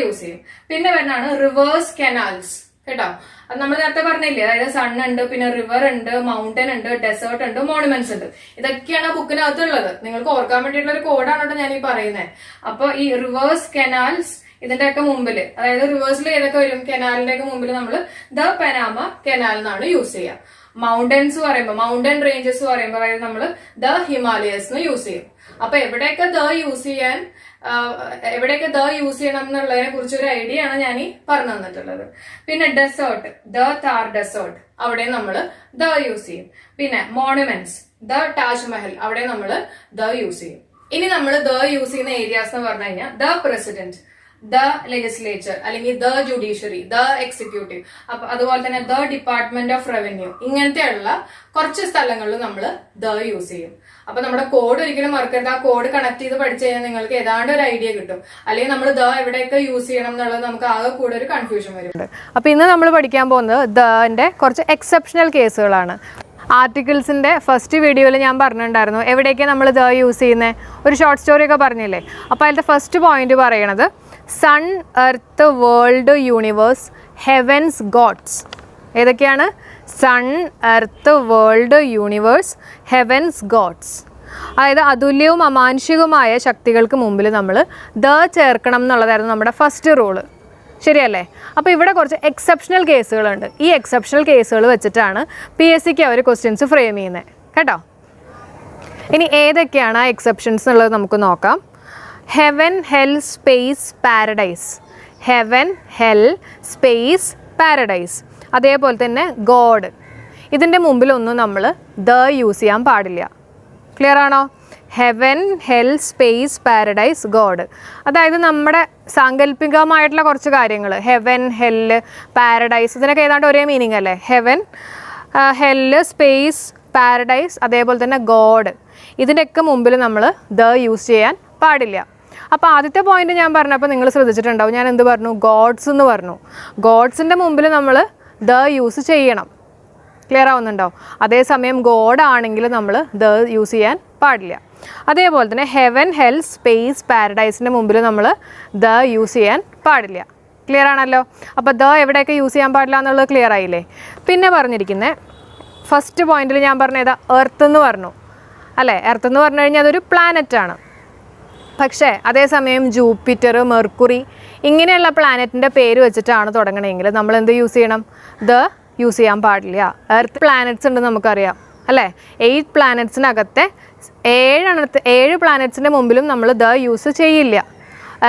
യൂസ് ചെയ്യും. പിന്നെ വരുന്നതാണ് റിവേഴ്സ്, കനാൽസ് കേട്ടോ. അത് നമ്മൾ നേരത്തെ പറഞ്ഞില്ലേ, അതായത് സൺ ഉണ്ട്, പിന്നെ റിവർ ഉണ്ട്, മൗണ്ടൻ ഉണ്ട്, ഡെസേർട്ട് ഉണ്ട്, മോണുമെന്റ്സ് ഉണ്ട്. ഇതൊക്കെയാണ് ആ ബുക്കിനകത്തുള്ളത്. നിങ്ങൾക്ക് ഓർക്കാൻ വേണ്ടിയിട്ടുള്ള ഒരു കോഡാണ് കേട്ടോ ഞാൻ ഈ പറയുന്നത്. അപ്പൊ ഈ റിവേഴ്സ്, കനാൽസ് ഇതിന്റെ ഒക്കെ മുമ്പില്, അതായത് റിവേഴ്സിൽ ഏതൊക്കെ വരും? കനാലിന്റെ ഒക്കെ മുമ്പിൽ നമ്മൾ പനാമ കനാൽ എന്നാണ് യൂസ് ചെയ്യുക. മൗണ്ടൻസ് പറയുമ്പോൾ, മൗണ്ടൻ റേഞ്ചസ് പറയുമ്പോൾ അതായത് നമ്മൾ ഹിമാലയസ് യൂസ് ചെയ്യും. അപ്പൊ എവിടെയൊക്കെ യൂസ് ചെയ്യാൻ, എവിടെയൊക്കെ യൂസ് ചെയ്യണം എന്നുള്ളതിനെ കുറിച്ച് ഒരു ഐഡിയ ആണ് ഞാൻ ഈ പറഞ്ഞു തന്നിട്ടുള്ളത്. പിന്നെ ഡെസേർട്ട്, താർ ഡെസേർട്ട്, അവിടെ നമ്മൾ യൂസ് ചെയ്യും. പിന്നെ മോണുമെന്റ്സ്, താജ്മഹൽ, അവിടെ നമ്മൾ യൂസ് ചെയ്യും. ഇനി നമ്മൾ യൂസ് ചെയ്യുന്ന ഏരിയാസ് എന്ന് പറഞ്ഞു കഴിഞ്ഞാൽ പ്രസിഡന്റ്, ലെജിസ്ലേച്ചർ, അല്ലെങ്കിൽ ജുഡീഷ്യറി, എക്സിക്യൂട്ടീവ്, അപ്പൊ അതുപോലെ തന്നെ ഡിപ്പാർട്ട്മെന്റ് ഓഫ് റവന്യൂ, ഇങ്ങനത്തെയുള്ള കുറച്ച് സ്ഥലങ്ങളിൽ നമ്മൾ യൂസ് ചെയ്യും. അപ്പൊ നമ്മുടെ കോഡ് ഒരിക്കലും മറക്കരുത്. ആ കോഡ് കണക്ട് ചെയ്ത് പഠിച്ചു കഴിഞ്ഞാൽ നിങ്ങൾക്ക് ഏതാണ്ട് ഒരു ഐഡിയ കിട്ടും. അല്ലെങ്കിൽ നമ്മൾ എവിടെയൊക്കെ യൂസ് ചെയ്യണം എന്നുള്ളത് നമുക്ക് ആകെ കൂടെ ഒരു കൺഫ്യൂഷൻ വരും. അപ്പൊ ഇന്ന് നമ്മൾ പഠിക്കാൻ പോകുന്നത് കുറച്ച് എക്സെപ്ഷണൽ കേസുകളാണ്. ആർട്ടിക്കിൾസിൻ്റെ ഫസ്റ്റ് വീഡിയോയിൽ ഞാൻ പറഞ്ഞിട്ടുണ്ടായിരുന്നു എവിടെയൊക്കെയാണ് നമ്മൾ യൂസ് ചെയ്യുന്നത്, ഒരു ഷോർട്ട് സ്റ്റോറി ഒക്കെ പറഞ്ഞില്ലേ. അപ്പോൾ അതിൻ്റെ ഫസ്റ്റ് പോയിന്റ് പറയണത് sun, earth, world, universe, heavens, gods. ഏതൊക്കെയാണ്? Sun, earth, world, universe, heavens, gods. അതായത് അതുല്യവും അമാനുഷികവുമായ ശക്തികൾക്ക് മുമ്പിൽ നമ്മൾ ചേർക്കണം എന്നുള്ളതായിരുന്നു നമ്മുടെ ഫസ്റ്റ് റൂള്. ശരിയല്ലേ? അപ്പോൾ ഇവിടെ കുറച്ച് എക്സെപ്ഷണൽ കേസുകളുണ്ട്. ഈ എക്സെപ്ഷണൽ കേസുകൾ വെച്ചിട്ടാണ് PSCക്ക് അവർ ക്വസ്റ്റ്യൻസ് ഫ്രെയിം ചെയ്യുന്നത് കേട്ടോ. ഇനി ഏതൊക്കെയാണ് ആ എക്സെപ്ഷൻസ് എന്നുള്ളത് നമുക്ക് നോക്കാം. Heaven, hell, space, paradise. Heaven, hell, space, paradise. അതേപോലെ തന്നെ ഗോഡ്. ഇതിൻ്റെ മുമ്പിലൊന്നും നമ്മൾ യൂസ് ചെയ്യാൻ പാടില്ല. ക്ലിയർ ആണോ? Heaven, hell, space, paradise, God. അതായത് നമ്മുടെ സാങ്കല്പികമായിട്ടുള്ള കുറച്ച് കാര്യങ്ങൾ, ഹെവൻ, ഹെല്ല്, പാരഡൈസ്, ഇതിനൊക്കെ ഏതാണ്ട് ഒരേ മീനിങ് അല്ലേ? ഹെവൻ, ഹെല്ല്, സ്പേസ്, പാരഡൈസ്, അതേപോലെ തന്നെ ഗോഡ്. ഇതിൻ്റെയൊക്കെ മുമ്പിൽ നമ്മൾ യൂസ് ചെയ്യാൻ പാടില്ല. അപ്പോൾ ആദ്യത്തെ പോയിന്റ് ഞാൻ പറഞ്ഞപ്പോൾ നിങ്ങൾ ശ്രദ്ധിച്ചിട്ടുണ്ടാവും, ഞാൻ എന്ത് പറഞ്ഞു? ഗോഡ്സ് എന്ന് പറഞ്ഞു. ഗോഡ്സിൻ്റെ മുമ്പിൽ നമ്മൾ യൂസ് ചെയ്യണം. ക്ലിയർ ആവുന്നുണ്ടോ? അതേസമയം ഗോഡ് ആണെങ്കിൽ നമ്മൾ ദ യൂസ് ചെയ്യാൻ പാടില്ല. അതേപോലെ തന്നെ ഹെവൻ, ഹെൽ, സ്പേസ്, പാരഡൈസിൻ്റെ മുമ്പിൽ നമ്മൾ ദ യൂസ് ചെയ്യാൻ പാടില്ല. ക്ലിയർ ആണല്ലോ? അപ്പോൾ ദ എവിടെയൊക്കെ യൂസ് ചെയ്യാൻ പാടില്ല എന്നുള്ളത് ക്ലിയർ ആയില്ലേ? പിന്നെ പറഞ്ഞിരിക്കുന്നത് ഫസ്റ്റ് പോയിന്റിൽ ഞാൻ പറഞ്ഞത് എർത്ത് എന്ന് പറഞ്ഞു അല്ലേ? എർത്ത് എന്ന് പറഞ്ഞു കഴിഞ്ഞാൽ അതൊരു പ്ലാനറ്റാണ്. പക്ഷേ അതേസമയം ജൂപ്പിറ്റർ, മെർക്കുറി ഇങ്ങനെയുള്ള പ്ലാനറ്റിൻ്റെ പേര് വെച്ചിട്ടാണ് തുടങ്ങണമെങ്കിൽ നമ്മൾ എന്ത് യൂസ് ചെയ്യണം? ദ യൂസ് ചെയ്യാൻ പാടില്ല. എർത്ത് പ്ലാനറ്റ്സ് ഉണ്ട് നമുക്കറിയാം അല്ലേ? 8 പ്ലാനറ്റ്സിനകത്തെ 7 പ്ലാനറ്റ്സിൻ്റെ മുമ്പിലും നമ്മൾ ദ യൂസ് ചെയ്യില്ല.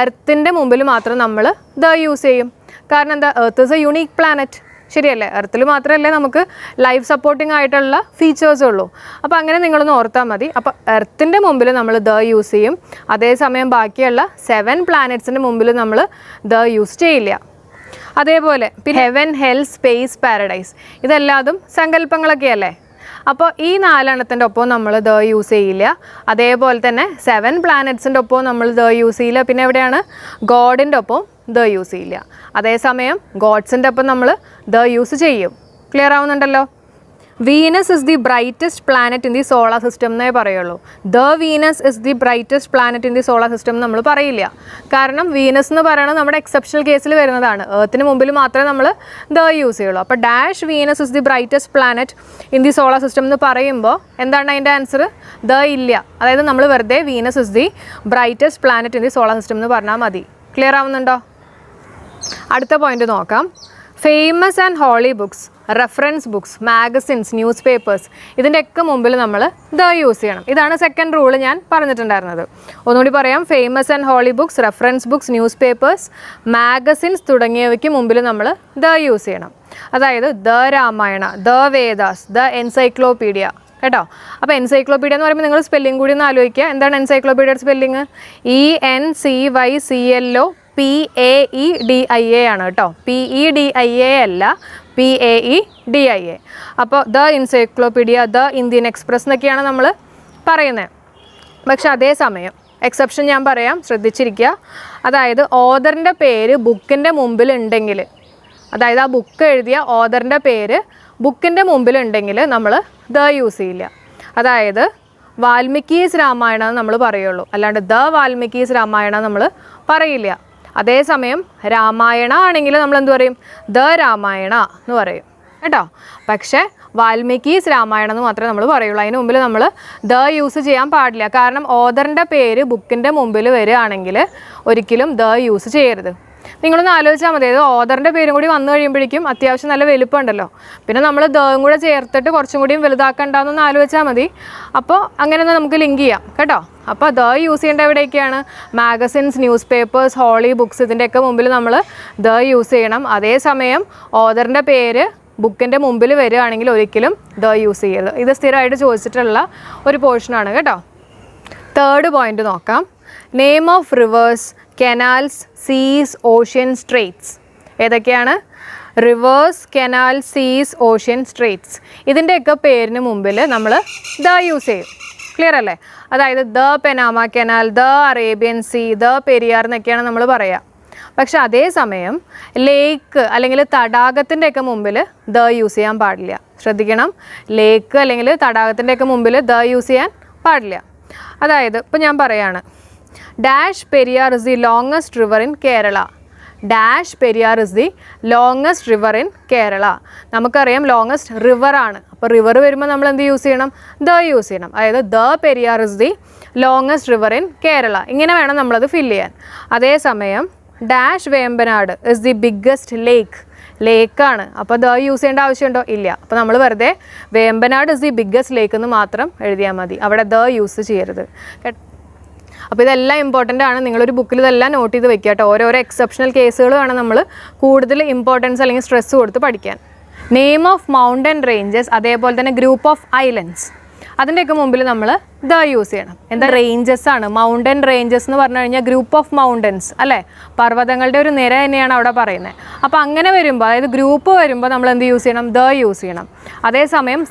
എർത്തിൻ്റെ മുമ്പിൽ മാത്രം നമ്മൾ ദ യൂസ് ചെയ്യും. കാരണം എന്താ? Earth is A unique planet, ശരിയല്ലേ? എർത്തിൽ മാത്രമല്ലേ നമുക്ക് ലൈഫ് സപ്പോർട്ടിംഗ് ആയിട്ടുള്ള ഫീച്ചേഴ്സ് ഉള്ളൂ. അപ്പോൾ അങ്ങനെ നിങ്ങളൊന്ന് ഓർത്താൽ മതി. അപ്പോൾ എർത്തിൻ്റെ മുമ്പിൽ നമ്മൾ ദ യൂസ് ചെയ്യും. അതേസമയം ബാക്കിയുള്ള 7 പ്ലാനറ്റ്സിൻ്റെ മുമ്പിൽ നമ്മൾ ദ യൂസ് ചെയ്യില്ല. അതേപോലെ പിന്നെ ഹെവൻ, ഹെൽ, സ്പേസ്, പാരഡൈസ് ഇതെല്ലാതും സങ്കല്പങ്ങളൊക്കെ അല്ലേ? അപ്പോൾ ഈ 4 ഒപ്പം നമ്മൾ ദ യൂസ് ചെയ്യില്ല. അതേപോലെ തന്നെ 7 പ്ലാനറ്റ്സിൻ്റെ ഒപ്പം നമ്മൾ ദ യൂസ് ചെയ്യില്ല. പിന്നെ എവിടെയാണ്? ഗോഡിൻ്റെ ഒപ്പം ദ യൂസ് ചെയ്യില്ല. അതേസമയം ഗോഡ്സിൻ്റെ ഒപ്പം നമ്മൾ ദ യൂസ് ചെയ്യും. ക്ലിയർ ആവുന്നുണ്ടല്ലോ? Venus is the brightest planet in the solar system എന്നേ പറയുള്ളൂ. The Venus is the brightest planet in the solar system നമ്മൾ പറയില്ല. കാരണം വീനസ് എന്ന് പറയുന്നത് നമ്മുടെ എക്സെപ്ഷണൽ കേസിൽ വരുന്നതാണ്. എർത്തിന് മുമ്പിൽ മാത്രമേ നമ്മൾ ദ യൂസ് ചെയ്യുള്ളൂ. അപ്പോൾ dash Venus is the brightest planet in the solar system എന്ന് പറയുമ്പോൾ എന്താണ് അതിൻ്റെ ആൻസർ? ദ ഇല്ല. അതായത് നമ്മൾ വെറുതെ Venus is the brightest planet in the solar system എന്ന് പറഞ്ഞാൽ മതി. ക്ലിയർ ആവുന്നുണ്ടോ? അടുത്ത പോയിന്റ് നോക്കാം. Famous and holy books, reference books, magazines, newspapers ഇതിൻ്റെയൊക്കെ മുമ്പിൽ നമ്മൾ ദ യൂസ് ചെയ്യണം. ഇതാണ് സെക്കൻഡ് റൂൾ ഞാൻ പറഞ്ഞിട്ടുണ്ടായിരുന്നത്. ഒന്നുകൂടി പറയാം. Famous and holy books, reference books, newspapers, magazines തുടങ്ങിയവയ്ക്ക് മുമ്പിൽ നമ്മൾ ദ യൂസ് ചെയ്യണം. അതായത് the Ramayana, the Vedas, the encyclopaedia കേട്ടോ. അപ്പോൾ എൻസൈക്ലോപീഡിയ എന്ന് പറയുമ്പോൾ നിങ്ങൾ സ്പെല്ലിംഗ് കൂടി ഒന്ന് ആലോചിക്കുക. എന്താണ് എൻസൈക്ലോപീഡിയയുടെ സ്പെല്ലിങ്? ENCYCLO PAEDIA ആണ് കേട്ടോ. PEDIA അല്ല, PAEDIA. അപ്പോൾ the encyclopaedia, the Indian Express എന്നൊക്കെയാണ് നമ്മൾ പറയുന്നത്. പക്ഷെ അതേസമയം എക്സെപ്ഷൻ ഞാൻ പറയാം, ശ്രദ്ധിച്ചിരിക്കുക. അതായത് ഓഥറിൻ്റെ പേര് ബുക്കിൻ്റെ മുമ്പിൽ ഉണ്ടെങ്കിൽ, അതായത് ആ ബുക്ക് എഴുതിയ ഓഥറിൻ്റെ പേര് ബുക്കിൻ്റെ മുമ്പിൽ ഉണ്ടെങ്കിൽ നമ്മൾ ദ യൂസ് ചെയ്യില്ല. അതായത് വാൽമീകീസ് രാമായണം എന്ന് നമ്മൾ പറയുള്ളൂ, അല്ലാണ്ട് ദ വാൽമീകീസ് രാമായണം നമ്മൾ പറയില്ല. അതേസമയം രാമായണ ആണെങ്കിൽ നമ്മൾ എന്ത് പറയും? ദ രാമായണ എന്ന് പറയും കേട്ടോ. പക്ഷേ വാൽമീകീസ് രാമായണം എന്ന് മാത്രമേ നമ്മൾ പറയുള്ളൂ. അതിന് മുമ്പിൽ നമ്മൾ ദ യൂസ് ചെയ്യാൻ പാടില്ല. കാരണം ഓഥറിൻ്റെ പേര് ബുക്കിൻ്റെ മുമ്പിൽ വരികയാണെങ്കിൽ ഒരിക്കലും ദ യൂസ് ചെയ്യരുത്. നിങ്ങളൊന്ന് ആലോചിച്ചാൽ മതി. അതായത് ഓഥറിൻ്റെ പേരും കൂടി വന്നു കഴിയുമ്പോഴേക്കും അത്യാവശ്യം നല്ല വലുപ്പമുണ്ടല്ലോ. പിന്നെ നമ്മൾ ദയും കൂടെ ചേർത്തിട്ട് കുറച്ചും കൂടിയും വലുതാക്കണ്ടെന്നൊന്ന് ആലോചിച്ചാൽ മതി. അപ്പോൾ അങ്ങനെ ഒന്ന് നമുക്ക് ലിങ്ക് ചെയ്യാം കേട്ടോ. അപ്പോൾ ദ യൂസ് ചെയ്യേണ്ട എവിടെയൊക്കെയാണ്? Magazines, newspapers, holy books ഇതിൻ്റെയൊക്കെ മുമ്പിൽ നമ്മൾ ദ യൂസ് ചെയ്യണം. അതേസമയം ഓഥറിൻ്റെ പേര് ബുക്കിൻ്റെ മുമ്പിൽ വരികയാണെങ്കിൽ ഒരിക്കലും ദ യൂസ് ചെയ്യരുത്. ഇത് സ്ഥിരമായിട്ട് ചോദിച്ചിട്ടുള്ള ഒരു പോർഷനാണ് കേട്ടോ. തേർഡ് പോയിന്റ് നോക്കാം. നെയിം ഓഫ് റിവേഴ്സ്, കനാൽസ്, സീസ്, ഓഷ്യൻ, സ്ട്രെയ്റ്റ്സ് ഏതൊക്കെയാണ്? റിവേഴ്സ്, കനാൽ, സീസ്, ഓഷ്യൻ, സ്ട്രെയ്റ്റ്സ് ഇതിൻ്റെയൊക്കെ പേരിന് മുമ്പിൽ നമ്മൾ ദ യൂസ് ചെയ്യും. ക്ലിയർ അല്ലേ? അതായത് the Panama canal, the Arabian sea, the Periyar എന്നൊക്കെയാണ് നമ്മൾ പറയുക. പക്ഷെ അതേസമയം ലേക്ക് അല്ലെങ്കിൽ തടാകത്തിൻ്റെയൊക്കെ മുമ്പിൽ ദ യൂസ് ചെയ്യാൻ പാടില്ല. ശ്രദ്ധിക്കണം. ലേക്ക് അല്ലെങ്കിൽ തടാകത്തിൻ്റെയൊക്കെ മുമ്പിൽ ദ യൂസ് ചെയ്യാൻ പാടില്ല. അതായത് ഇപ്പോൾ ഞാൻ പറയാണ്, dash Periyar is the longest river in Kerala. Dash Periyar is the longest river in Kerala. നമുക്കറിയാം ലോങ്ങസ്റ്റ് റിവറാണ്. അപ്പോൾ റിവർ വരുമ്പോൾ നമ്മൾ എന്ത് യൂസ് ചെയ്യണം? ദ യൂസ് ചെയ്യണം. അതായത് the Periyar is the longest river in Kerala. ഇങ്ങനെ വേണം നമ്മളത് ഫില്ല് ചെയ്യാൻ. അതേസമയം dash Vembanad is the biggest lake. ലേക്കാണ്. അപ്പോൾ ദ യൂസ് ചെയ്യേണ്ട ആവശ്യമുണ്ടോ? ഇല്ല. അപ്പോൾ നമ്മൾ വെറുതെ വേമ്പനാട് ഇസ് ദി ബിഗ്ഗസ്റ്റ് ലേക്ക് എന്ന് മാത്രം എഴുതിയാൽ മതി. അവിടെ ദ യൂസ് ചെയ്യരുത്. അപ്പോൾ ഇതെല്ലാം ഇമ്പോർട്ടൻ്റ് ആണ്. നിങ്ങളൊരു ബുക്കിൽ ഇതെല്ലാം നോട്ട് ചെയ്ത് വെക്കുക കേട്ടോ. ഓരോരോ എക്സെപ്ഷണൽ കേസുകൾ വേണം നമ്മൾ കൂടുതൽ ഇമ്പോർട്ടൻസ് അല്ലെങ്കിൽ സ്ട്രെസ് കൊടുത്ത് പഠിക്കാൻ. നെയിം ഓഫ് മൗണ്ടൻ റേഞ്ചസ്, അതേപോലെ തന്നെ ഗ്രൂപ്പ് ഓഫ് ഐലൻഡ്സ് അതിൻ്റെയൊക്കെ മുമ്പിൽ നമ്മൾ ദ യൂസ് ചെയ്യണം. എന്താ? റേഞ്ചസ് ആണ്. മൗണ്ടൻ റേഞ്ചസ് എന്ന് പറഞ്ഞു കഴിഞ്ഞാൽ ഗ്രൂപ്പ് ഓഫ് മൗണ്ടൻസ് അല്ലേ? പർവ്വതങ്ങളുടെ ഒരു നിര തന്നെയാണ് അവിടെ പറയുന്നത്. അപ്പോൾ അങ്ങനെ വരുമ്പോൾ, അതായത് ഗ്രൂപ്പ് വരുമ്പോൾ നമ്മൾ എന്ത് യൂസ് ചെയ്യണം? ദ യൂസ് ചെയ്യണം. അതേസമയം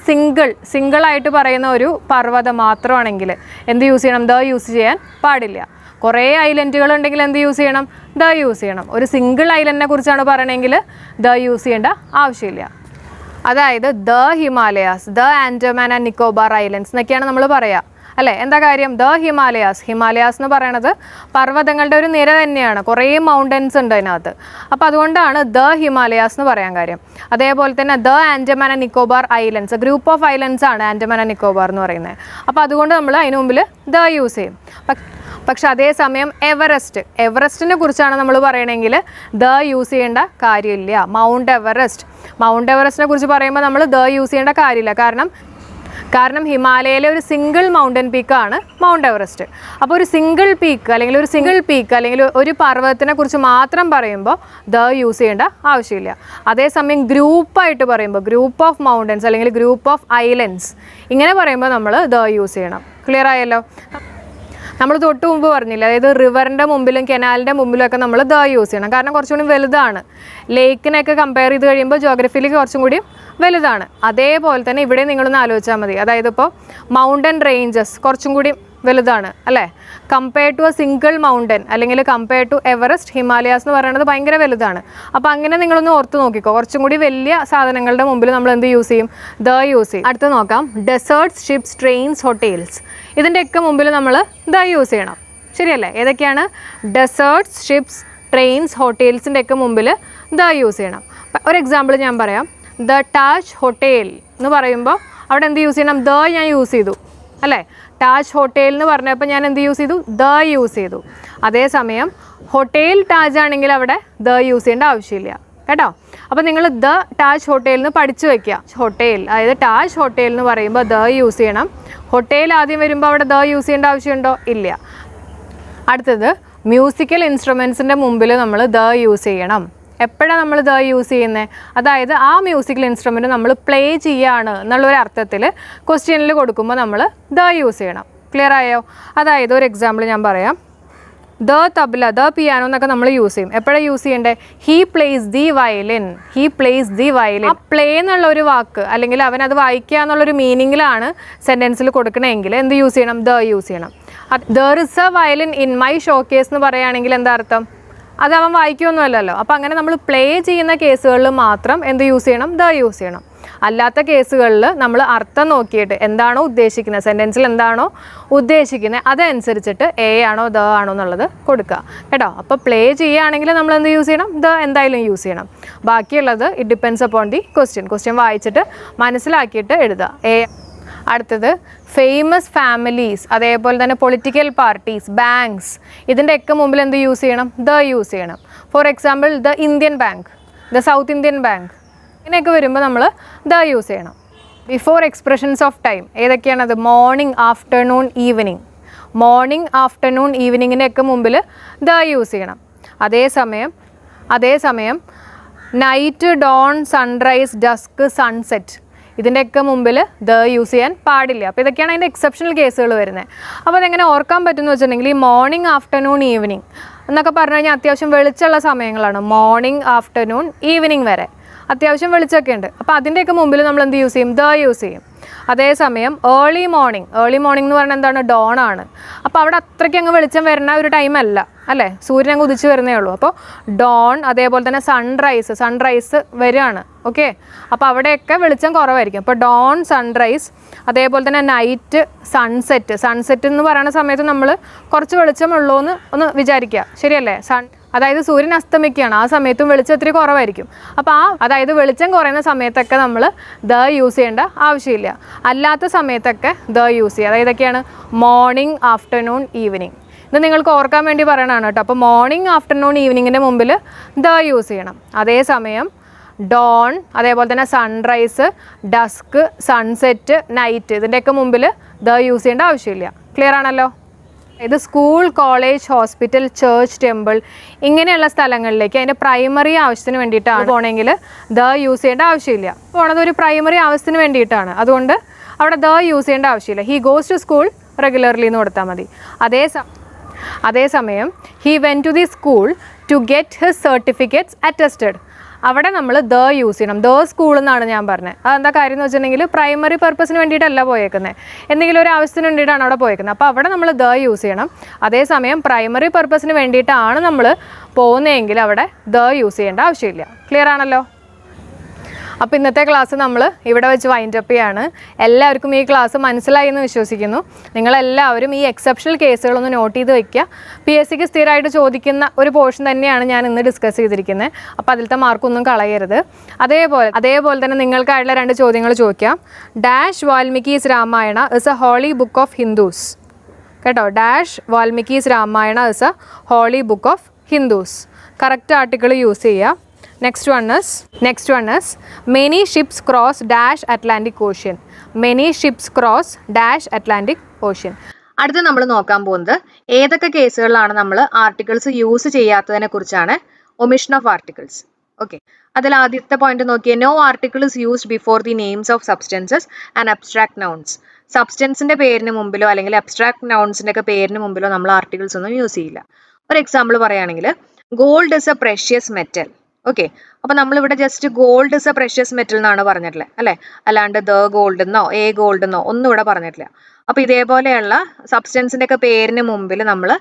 സിംഗിളായിട്ട് പറയുന്ന ഒരു പർവ്വതം മാത്രമാണെങ്കിൽ എന്ത് യൂസ് ചെയ്യണം? ദ യൂസ് ചെയ്യാൻ പാടില്ല. കുറേ ഐലൻഡുകൾ ഉണ്ടെങ്കിൽ എന്ത് യൂസ് ചെയ്യണം? ദ യൂസ് ചെയ്യണം. ഒരു സിംഗിൾ ഐലൻഡിനെ കുറിച്ചാണ് പറയണമെങ്കിൽ ദ യൂസ് ചെയ്യേണ്ട ആവശ്യമില്ല. അതായത് the Himalayas, the Andaman and Nicobar islands എന്നൊക്കെയാണ് നമ്മൾ പറയുക അല്ലേ. എന്താ കാര്യം? ദ ഹിമാലയാസ്, ഹിമാലയാസ് എന്ന് പറയണത് പർവ്വതങ്ങളുടെ ഒരു നിര തന്നെയാണ്, കുറേ മൗണ്ടൻസ് ഉണ്ട് അതിനകത്ത്. അപ്പോൾ അതുകൊണ്ടാണ് ദ ഹിമാലയാസ് എന്ന് പറയാൻ കാര്യം. അതേപോലെ തന്നെ the Andaman and Nicobar islands, group of islands ആണ് ആൻഡമാൻ ആൻഡ് നിക്കോബാർ എന്ന് പറയുന്നത്. അപ്പോൾ അതുകൊണ്ട് നമ്മൾ അതിന് മുമ്പിൽ ദ യൂസ് ചെയ്യും. പക്ഷെ അതേസമയം എവറസ്റ്റിനെ കുറിച്ചാണ് നമ്മൾ പറയണമെങ്കിൽ ദ യൂസ് ചെയ്യേണ്ട കാര്യമില്ല. മൗണ്ട് എവറസ്റ്റിനെ കുറിച്ച് പറയുമ്പോൾ നമ്മൾ ദ യൂസ് ചെയ്യേണ്ട കാര്യമില്ല. കാരണം ഹിമാലയയിലെ ഒരു സിംഗിൾ മൗണ്ടൻ പീക്കാണ് മൗണ്ട് എവറസ്റ്റ്. അപ്പോൾ ഒരു സിംഗിൾ പീക്ക് അല്ലെങ്കിൽ ഒരു പർവ്വതത്തിനെ കുറിച്ച് മാത്രം പറയുമ്പോൾ ദ യൂസ് ചെയ്യേണ്ട ആവശ്യമില്ല. അതേസമയം ഗ്രൂപ്പായിട്ട് പറയുമ്പോൾ ഗ്രൂപ്പ് ഓഫ് മൗണ്ടൻസ് അല്ലെങ്കിൽ ഗ്രൂപ്പ് ഓഫ് ഐലൻഡ്സ് ഇങ്ങനെ പറയുമ്പോൾ നമ്മൾ ദ യൂസ് ചെയ്യണം. ക്ലിയർ ആയല്ലോ? നമ്മൾ തൊട്ട് മുമ്പ് പറഞ്ഞില്ല, അതായത് റിവറിൻ്റെ മുമ്പിലും കനാലിൻ്റെ മുമ്പിലും ഒക്കെ നമ്മൾ ദ യൂസ് ചെയ്യണം. കാരണം കുറച്ചും കൂടി വലുതാണ്. ലേക്കിനെയൊക്കെ കമ്പയർ ചെയ്ത് കഴിയുമ്പോൾ ജോഗ്രഫിയിലേക്ക് കുറച്ചും കൂടി വലുതാണ്. അതേപോലെ തന്നെ ഇവിടെ നിങ്ങളൊന്ന് ആലോചിച്ചാൽ മതി. അതായത് ഇപ്പോൾ മൗണ്ടൻ റേഞ്ചസ് കുറച്ചും കൂടി വലുതാണ് അല്ലേ. Compare to a single mountain അല്ലെങ്കിൽ കമ്പയർ ടു എവറസ്റ്റ്, ഹിമാലയാസ് എന്ന് പറയുന്നത് ഭയങ്കര വലുതാണ്. അപ്പോൾ അങ്ങനെ നിങ്ങളൊന്ന് ഓർത്ത് നോക്കിക്കോ. കുറച്ചും കൂടി വലിയ സാധനങ്ങളുടെ മുമ്പിൽ നമ്മൾ എന്ത് യൂസ് ചെയ്യും? ദ യൂസ് ചെയ്യും. അടുത്ത് നോക്കാം, ഡെസേർട്ട്സ്, ഷിപ്സ്, ട്രെയിൻസ്, ഹോട്ടൽസ്. ഇതിൻ്റെയൊക്കെ മുമ്പിൽ നമ്മൾ ദ യൂസ് ചെയ്യണം. ശരിയല്ലേ? ഏതൊക്കെയാണ്? ഡെസേർട്ട്സ്, ഷിപ്സ്, ട്രെയിൻസ്, ഹോട്ടൽസിൻ്റെ ഒക്കെ മുമ്പിൽ ദ യൂസ് ചെയ്യണം. ഒരു എക്സാമ്പിൾ ഞാൻ പറയാം. ദ താജ് ഹോട്ടൽ എന്ന് പറയുമ്പോൾ അവിടെ എന്ത് യൂസ് ചെയ്യണം? ദ ഞാൻ യൂസ് ചെയ്തു അല്ലേ. താജ് ഹോട്ടൽ എന്ന് പറഞ്ഞപ്പോൾ ഞാൻ എന്ത് യൂസ് ചെയ്തു? ദ യൂസ് ചെയ്തു. അതേസമയം ഹോട്ടൽ താജ് ആണെങ്കിൽ അവിടെ ദ യൂസ് ചെയ്യേണ്ട ആവശ്യമില്ല കേട്ടോ. അപ്പോൾ നിങ്ങൾ ദ താജ് ഹോട്ടലിൽ നിന്ന് പഠിച്ചു വയ്ക്കുക. ഹോട്ടൽ, അതായത് താജ് ഹോട്ടൽ എന്ന് പറയുമ്പോൾ ദ യൂസ് ചെയ്യണം. ഹോട്ടൽ ആദ്യം വരുമ്പോൾ അവിടെ ദ യൂസ് ചെയ്യേണ്ട ആവശ്യമുണ്ടോ? ഇല്ല. അടുത്തത് മ്യൂസിക്കൽ ഇൻസ്ട്രുമെൻസിൻ്റെ മുമ്പിൽ നമ്മൾ ദ യൂസ് ചെയ്യണം. എപ്പോഴാണ് നമ്മൾ ദ യൂസ് ചെയ്യുന്നത്? അതായത് ആ മ്യൂസിക്കൽ ഇൻസ്ട്രുമെൻറ്റ് നമ്മൾ പ്ലേ ചെയ്യുകയാണ് എന്നുള്ളൊരു അർത്ഥത്തിൽ ക്വസ്റ്റ്യനിൽ കൊടുക്കുമ്പോൾ നമ്മൾ ദ യൂസ് ചെയ്യണം. ക്ലിയർ ആയോ? അതായത് ഒരു എക്സാമ്പിൾ ഞാൻ പറയാം. ദ തബ്ല, ദ പിയാനോ എന്നൊക്കെ നമ്മൾ യൂസ് ചെയ്യും. എപ്പോഴാണ് യൂസ് ചെയ്യേണ്ടത്? He place the violin. ആ പ്ലേ എന്നുള്ള ഒരു വാക്ക് അല്ലെങ്കിൽ അവൻ അത് വായിക്കുക എന്നുള്ളൊരു മീനിങ്ങിലാണ് സെൻറ്റൻസിൽ കൊടുക്കണമെങ്കിൽ എന്ത് യൂസ് ചെയ്യണം? ദ യൂസ് ചെയ്യണം. There is A violin in my showcase എന്ന് പറയുകയാണെങ്കിൽ എന്താ അർത്ഥം? അത് അവൻ വായിക്കുകയൊന്നുമല്ലല്ലോ. അപ്പോൾ അങ്ങനെ നമ്മൾ പ്ലേ ചെയ്യുന്ന കേസുകളിൽ മാത്രം എന്ത് യൂസ് ചെയ്യണം? ദ യൂസ് ചെയ്യണം. അല്ലാത്ത കേസുകളിൽ നമ്മൾ അർത്ഥം നോക്കിയിട്ട് എന്താണോ ഉദ്ദേശിക്കുന്നത്, സെൻറ്റൻസിൽ എന്താണോ ഉദ്ദേശിക്കുന്നത് അതനുസരിച്ചിട്ട് എ ആണോ ദ ആണോ എന്നുള്ളത് കൊടുക്കുക കേട്ടോ. അപ്പോൾ പ്ലേ ചെയ്യുകയാണെങ്കിൽ നമ്മൾ എന്ത് യൂസ് ചെയ്യണം? ദ എന്തായാലും യൂസ് ചെയ്യണം. ബാക്കിയുള്ളത് it depends upon the question വായിച്ചിട്ട് മനസ്സിലാക്കിയിട്ട് എഴുതുക. അടുത്തത് ഫേമസ് ഫാമിലീസ്, അതേപോലെ തന്നെ പൊളിറ്റിക്കൽ പാർട്ടീസ്, ബാങ്ക്സ്, ഇതിൻ്റെയൊക്കെ മുമ്പിൽ എന്ത് യൂസ് ചെയ്യണം? ദ യൂസ് ചെയ്യണം. For example the Indian Bank, the South Indian Bank, ഇങ്ങനെയൊക്കെ വരുമ്പോൾ നമ്മൾ ദ യൂസ് ചെയ്യണം. ബിഫോർ എക്സ്പ്രഷൻസ് ഓഫ് ടൈം ഏതൊക്കെയാണത്? Morning, afternoon, evening. Morning, afternoon, ഈവനിങ്ങിൻ്റെയൊക്കെ മുമ്പിൽ ദ യൂസ് ചെയ്യണം. അതേസമയം night, dawn, sunrise, dusk, sunset ഇതിൻ്റെയൊക്കെ മുമ്പിൽ ദ യൂസ് ചെയ്യാൻ പാടില്ല. അപ്പോൾ ഇതൊക്കെയാണ് അതിൻ്റെ എക്സെപ്ഷണൽ കേസുകൾ വരുന്നത്. അപ്പോൾ അതെങ്ങനെ ഓർക്കാൻ പറ്റുമെന്ന് വെച്ചിട്ടുണ്ടെങ്കിൽ ഈ മോർണിംഗ്, ആഫ്റ്റർനൂൺ, ഈവനിങ് എന്നൊക്കെ പറഞ്ഞു കഴിഞ്ഞാൽ അത്യാവശ്യം വെളിച്ചമുള്ള സമയങ്ങളാണ്. മോർണിംഗ്, ആഫ്റ്റർനൂൺ, ഈവനിങ് വരെ അത്യാവശ്യം വെളിച്ചമൊക്കെ ഉണ്ട്. അപ്പോൾ അതിൻ്റെയൊക്കെ മുമ്പിൽ നമ്മൾ എന്ത് യൂസ് ചെയ്യും? ദ യൂസ് ചെയ്യും. അതേസമയം ഏർലി മോർണിംഗ് എന്ന് പറഞ്ഞാൽ എന്താണ്? ഡോൺ ആണ്. അപ്പോൾ അവിടെ അത്രയ്ക്ക് അങ്ങ് വെളിച്ചം വരുന്ന ഒരു ടൈമല്ല അല്ലേ, സൂര്യൻ അങ്ങ് ഉദിച്ച് വരുന്നേ ഉള്ളൂ. അപ്പോൾ ഡോൺ, അതേപോലെ തന്നെ സൺറൈസ് വരികയാണ്. ഓക്കെ, അപ്പോൾ അവിടെയൊക്കെ വെളിച്ചം കുറവായിരിക്കും. അപ്പോൾ ഡോൺ, സൺറൈസ്, അതേപോലെ തന്നെ നൈറ്റ്, സൺസെറ്റ് എന്ന് പറയുന്ന സമയത്ത് നമ്മൾ കുറച്ച് വെളിച്ചമുള്ളൂ എന്ന് ഒന്ന് വിചാരിക്കുക. ശരിയല്ലേ? അതായത് സൂര്യൻ അസ്തമിക്കുകയാണ്, ആ സമയത്തും വെളിച്ചം ഇത്തിരി കുറവായിരിക്കും. അപ്പോൾ അതായത് വെളിച്ചം കുറയുന്ന സമയത്തൊക്കെ നമ്മൾ ദ യൂസ് ചെയ്യേണ്ട ആവശ്യമില്ല. അല്ലാത്ത സമയത്തൊക്കെ ദ യൂസ് ചെയ്യുക. അതായത് ഇതൊക്കെയാണ് മോർണിംഗ്, ആഫ്റ്റർനൂൺ, ഈവനിങ്. ഇത് നിങ്ങൾക്ക് ഓർക്കാൻ വേണ്ടി പറയണതാണ് കേട്ടോ. അപ്പോൾ മോർണിംഗ്, ആഫ്റ്റർനൂൺ, ഈവനിങ്ങിൻ്റെ മുമ്പിൽ ദ യൂസ് ചെയ്യണം. അതേസമയം ഡോൺ, അതേപോലെ തന്നെ സൺറൈസ്, ഡസ്ക്, സൺസെറ്റ്, നൈറ്റ് ഇതിൻ്റെയൊക്കെ മുമ്പിൽ ദ യൂസ് ചെയ്യേണ്ട ആവശ്യമില്ല. ക്ലിയർ ആണല്ലോ? ഇത് school, college, hospital, church, temple ഇങ്ങനെയുള്ള സ്ഥലങ്ങളിലേക്ക് അതിൻ്റെ പ്രൈമറി ആവശ്യത്തിന് വേണ്ടിയിട്ടാണ് പോകണമെങ്കിൽ ദ യൂസ് ചെയ്യേണ്ട ആവശ്യമില്ല. പോണത് ഒരു പ്രൈമറി ആവശ്യത്തിന് വേണ്ടിയിട്ടാണ്, അതുകൊണ്ട് അവിടെ ദ യൂസ് ചെയ്യേണ്ട ആവശ്യമില്ല. He goes to school regularly എന്ന് കൊടുത്താൽ മതി. അതേസമയം he went to the school to get his certificates attested, അവിടെ നമ്മൾ ദ യൂസ് ചെയ്യണം. ദ സ്കൂൾ എന്നാണ് ഞാൻ പറഞ്ഞത്. അതെന്താ കാര്യം എന്ന് വെച്ചിട്ടുണ്ടെങ്കിൽ പ്രൈമറി പർപ്പസിന് വേണ്ടിയിട്ടല്ല പോയേക്കുന്നത്, എന്തെങ്കിലും ഒരു ആവശ്യത്തിന് വേണ്ടിയിട്ടാണ് അവിടെ പോയേക്കുന്നത്. അപ്പോൾ അവിടെ നമ്മൾ ദ യൂസ് ചെയ്യണം. അതേസമയം പ്രൈമറി പർപ്പസിന് വേണ്ടിയിട്ടാണ് നമ്മൾ പോകുന്നതെങ്കിൽ അവിടെ ദ യൂസ് ചെയ്യേണ്ട ആവശ്യമില്ല. ക്ലിയർ ആണല്ലോ? അപ്പോൾ ഇന്നത്തെ ക്ലാസ് നമ്മൾ ഇവിടെ വെച്ച് വൈൻഡപ്പ് ചെയ്യാണ്. എല്ലാവർക്കും ഈ ക്ലാസ് മനസ്സിലായി എന്ന് വിശ്വസിക്കുന്നു. നിങ്ങളെല്ലാവരും ഈ എക്സെപ്ഷണൽ കേസുകളൊന്ന് നോട്ട് ചെയ്ത് വയ്ക്കുക. PSCക്ക് സ്ഥിരമായിട്ട് ചോദിക്കുന്ന ഒരു പോർഷൻ തന്നെയാണ് ഞാൻ ഇന്ന് ഡിസ്കസ് ചെയ്തിരിക്കുന്നത്. അപ്പോൾ അതിലത്തെ മാർക്കൊന്നും കളയരുത്. അതേപോലെ തന്നെ നിങ്ങൾക്കായിട്ടുള്ള 2 ചോദ്യങ്ങൾ ചോദിക്കാം. Dash Valmiki's Ramayana is a holy book of Hindus. കേട്ടോ, dash Valmiki's Ramayana is a holy book of Hindus. Correct article use ചെയ്യുക. Next one is many ships cross dash Atlantic Ocean. Many ships cross dash Atlantic Ocean. അടുത്ത നമ്മൾ നോക്കാൻ പോകുന്നത് ഏതൊക്കെ കേസുകളിലാണ് നമ്മൾ articles use ചെയ്യാത്തതിനെ കുറിച്ചാണ്. Omission of articles. Okay, അതിൽ ആദ്യത്തെ പോയിന്റ് നോക്കിയേ. No article is used before the names of substances and abstract nouns. സബ്സ്റ്റൻസിന്റെ പേരിന് മുമ്പിലോ അല്ലെങ്കിൽ അബ്സ്ട്രാക്ട് നൗൺസിന്റെ ഒക്കെ പേരിന് മുമ്പിലോ നമ്മൾ ആർട്ടിക്കിൾസ് ഒന്നും യൂസ് ചെയ്യില്ല. ഒരു എക്സാമ്പിൾ പറയുകയാണെങ്കിൽ gold is A precious metal. Okay, അപ്പൊ നമ്മളിവിടെ just gold is A precious metal എന്നാണ് പറഞ്ഞിട്ടുള്ളത് അല്ലെ, അല്ലാണ്ട് ദ ഗോൾഡ് എന്നോ എ ഗോൾഡ് എന്നോ ഒന്നും ഇവിടെ പറഞ്ഞിട്ടില്ല. അപ്പൊ ഇതേപോലെയുള്ള സബ്സ്റ്റൻസിന്റെ ഒക്കെ പേരിന് മുമ്പിൽ നമ്മൾ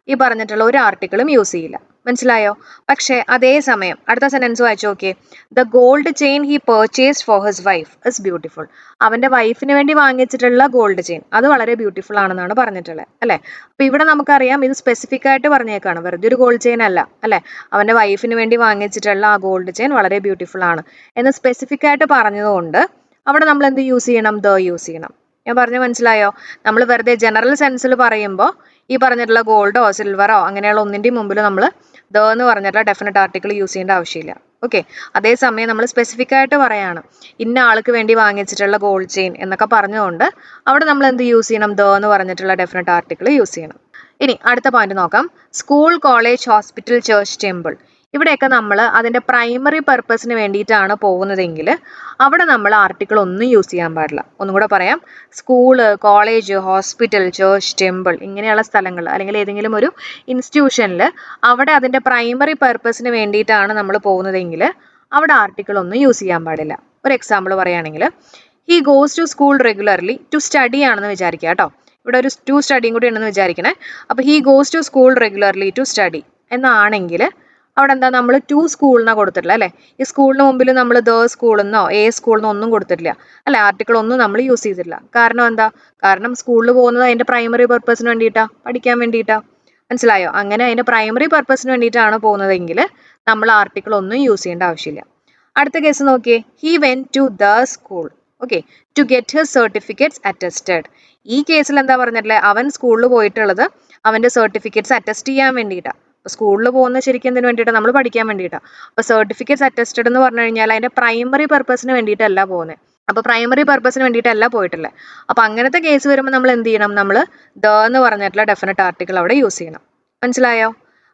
ഈ പറഞ്ഞിട്ടുള്ള ഒരു ആർട്ടിക്കിളും യൂസ് ചെയ്യില്ല. മനസ്സിലായോ? പക്ഷേ അതേസമയം അടുത്ത സെന്റൻസ് വായിച്ചു നോക്കിയേ. The gold chain he purchased for his wife is beautiful. അവന്റെ വൈഫിന് വേണ്ടി വാങ്ങിച്ചിട്ടുള്ള ഗോൾഡ് ചെയിൻ അത് വളരെ ബ്യൂട്ടിഫുൾ ആണെന്നാണ് പറഞ്ഞിട്ടുള്ളത് അല്ലെ. അപ്പൊ ഇവിടെ നമുക്കറിയാം ഇത് സ്പെസിഫിക് ആയിട്ട് പറഞ്ഞേക്കാണ്, വെറുതെ ഒരു ഗോൾഡ് ചെയിൻ അല്ല അല്ലെ. അവന്റെ വൈഫിന് വേണ്ടി വാങ്ങിച്ചിട്ടുള്ള ആ ഗോൾഡ് ചെയിൻ വളരെ ബ്യൂട്ടിഫുൾ ആണ് എന്ന് സ്പെസിഫിക് ആയിട്ട് പറഞ്ഞതുകൊണ്ട് അവിടെ നമ്മൾ എന്ത് യൂസ് ചെയ്യണം? ദ യൂസ് ചെയ്യണം. ഞാൻ പറഞ്ഞു മനസ്സിലായോ? നമ്മൾ വെറുതെ ജനറൽ സെൻസിൽ പറയുമ്പോൾ ഈ പറഞ്ഞിട്ടുള്ള ഗോൾഡോ സിൽവറോ അങ്ങനെയുള്ള ഒന്നിൻ്റെയും മുമ്പിൽ നമ്മൾ ദ എന്ന് പറഞ്ഞിട്ടുള്ള ഡെഫിനറ്റ് ആർട്ടിക്കിൾ യൂസ് ചെയ്യേണ്ട ആവശ്യമില്ല. ഓക്കെ, അതേസമയം നമ്മൾ സ്പെസിഫിക് ആയിട്ട് പറയാണ് ഇന്ന ആൾക്ക് വേണ്ടി വാങ്ങിച്ചിട്ടുള്ള ഗോൾഡ് ചെയിൻ എന്നൊക്കെ പറഞ്ഞുകൊണ്ട് അവിടെ നമ്മൾ എന്ത് യൂസ് ചെയ്യണം? ദ എന്ന് പറഞ്ഞിട്ടുള്ള ഡെഫിനറ്റ് ആർട്ടിക്കിൾ യൂസ് ചെയ്യണം. ഇനി അടുത്ത പോയിന്റ് നോക്കാം. School, college, hospital, church, temple. ഇവിടെയൊക്കെ നമ്മൾ അതിൻ്റെ പ്രൈമറി പർപ്പസിന് വേണ്ടിയിട്ടാണ് പോകുന്നതെങ്കിൽ അവിടെ നമ്മൾ ആർട്ടിക്കിൾ ഒന്നും യൂസ് ചെയ്യാൻ പാടില്ല. ഒന്നും കൂടെ പറയാം. School, college, hospital, church, temple ഇങ്ങനെയുള്ള സ്ഥലങ്ങൾ അല്ലെങ്കിൽ ഏതെങ്കിലും ഒരു ഇൻസ്റ്റിറ്റ്യൂഷനിൽ അവിടെ അതിൻ്റെ പ്രൈമറി പർപ്പസിന് വേണ്ടിയിട്ടാണ് നമ്മൾ പോകുന്നതെങ്കിൽ അവിടെ ആർട്ടിക്കിൾ ഒന്നും യൂസ് ചെയ്യാൻ പാടില്ല. ഒരു എക്സാമ്പിൾ പറയുകയാണെങ്കിൽ he goes to school regularly to study ആണെന്ന് വിചാരിക്കുക കേട്ടോ. ഇവിടെ ഒരു ടു സ്റ്റഡിയും കൂടി ഉണ്ടെന്ന് വിചാരിക്കണേ. അപ്പോൾ he goes to school regularly to study എന്നാണെങ്കിൽ അവിടെ എന്താ നമ്മൾ ടു സ്കൂളിനാ കൊടുത്തിട്ടില്ല അല്ലേ. ഈ സ്കൂളിന് മുമ്പിൽ നമ്മൾ ദ സ്കൂളിന്നോ എ സ്കൂളിന്നോ ഒന്നും കൊടുത്തിട്ടില്ല അല്ലെ. ആർട്ടിക്കിൾ ഒന്നും നമ്മൾ യൂസ് ചെയ്തിട്ടില്ല. കാരണം എന്താ? കാരണം സ്കൂളിൽ പോകുന്നത് അതിന്റെ പ്രൈമറി പർപ്പസിന് വേണ്ടിയിട്ടാ, പഠിക്കാൻ വേണ്ടിയിട്ടാ. മനസ്സിലായോ? അങ്ങനെ അതിന്റെ പ്രൈമറി പർപ്പസിന് വേണ്ടിയിട്ടാണ് പോകുന്നതെങ്കിൽ നമ്മൾ ആർട്ടിക്കിൾ ഒന്നും യൂസ് ചെയ്യേണ്ട ആവശ്യമില്ല. അടുത്ത കേസ് നോക്കിയേ. He went to the school okay to get his certificates attested. ഈ കേസിൽ എന്താ പറഞ്ഞിട്ടുള്ളത്? അവൻ സ്കൂളിൽ പോയിട്ടുള്ളത് അവന്റെ സർട്ടിഫിക്കറ്റ്സ് അറ്റസ്റ്റ് ചെയ്യാൻ വേണ്ടിയിട്ടാണ്. സ്കൂളിൽ പോകുന്ന ശരിക്കും എന്തിനു വേണ്ടിയിട്ടാണ്? നമ്മൾ പഠിക്കാൻ വേണ്ടിയിട്ടാണ്. അപ്പോൾ സർട്ടിഫിക്കറ്റ്സ് അറ്റസ്റ്റഡ് എന്ന് പറഞ്ഞു കഴിഞ്ഞാൽ അതിന്റെ പ്രൈമറി പർപ്പസിന് വേണ്ടിയിട്ടല്ല പോകുന്നത്. അപ്പോൾ പ്രൈമറി പർപ്പസിന് വേണ്ടിയിട്ടല്ല പോയിട്ടുള്ളത്. അപ്പോൾ അങ്ങനത്തെ കേസ് വരുമ്പോൾ നമ്മൾ എന്ത് ചെയ്യണം? നമ്മൾ ദ എന്ന് പറഞ്ഞിട്ടുള്ള ഡെഫിനറ്റ് ആർട്ടിക്കിൾ അവിടെ യൂസ് ചെയ്യണം. മനസ്സിലായോ?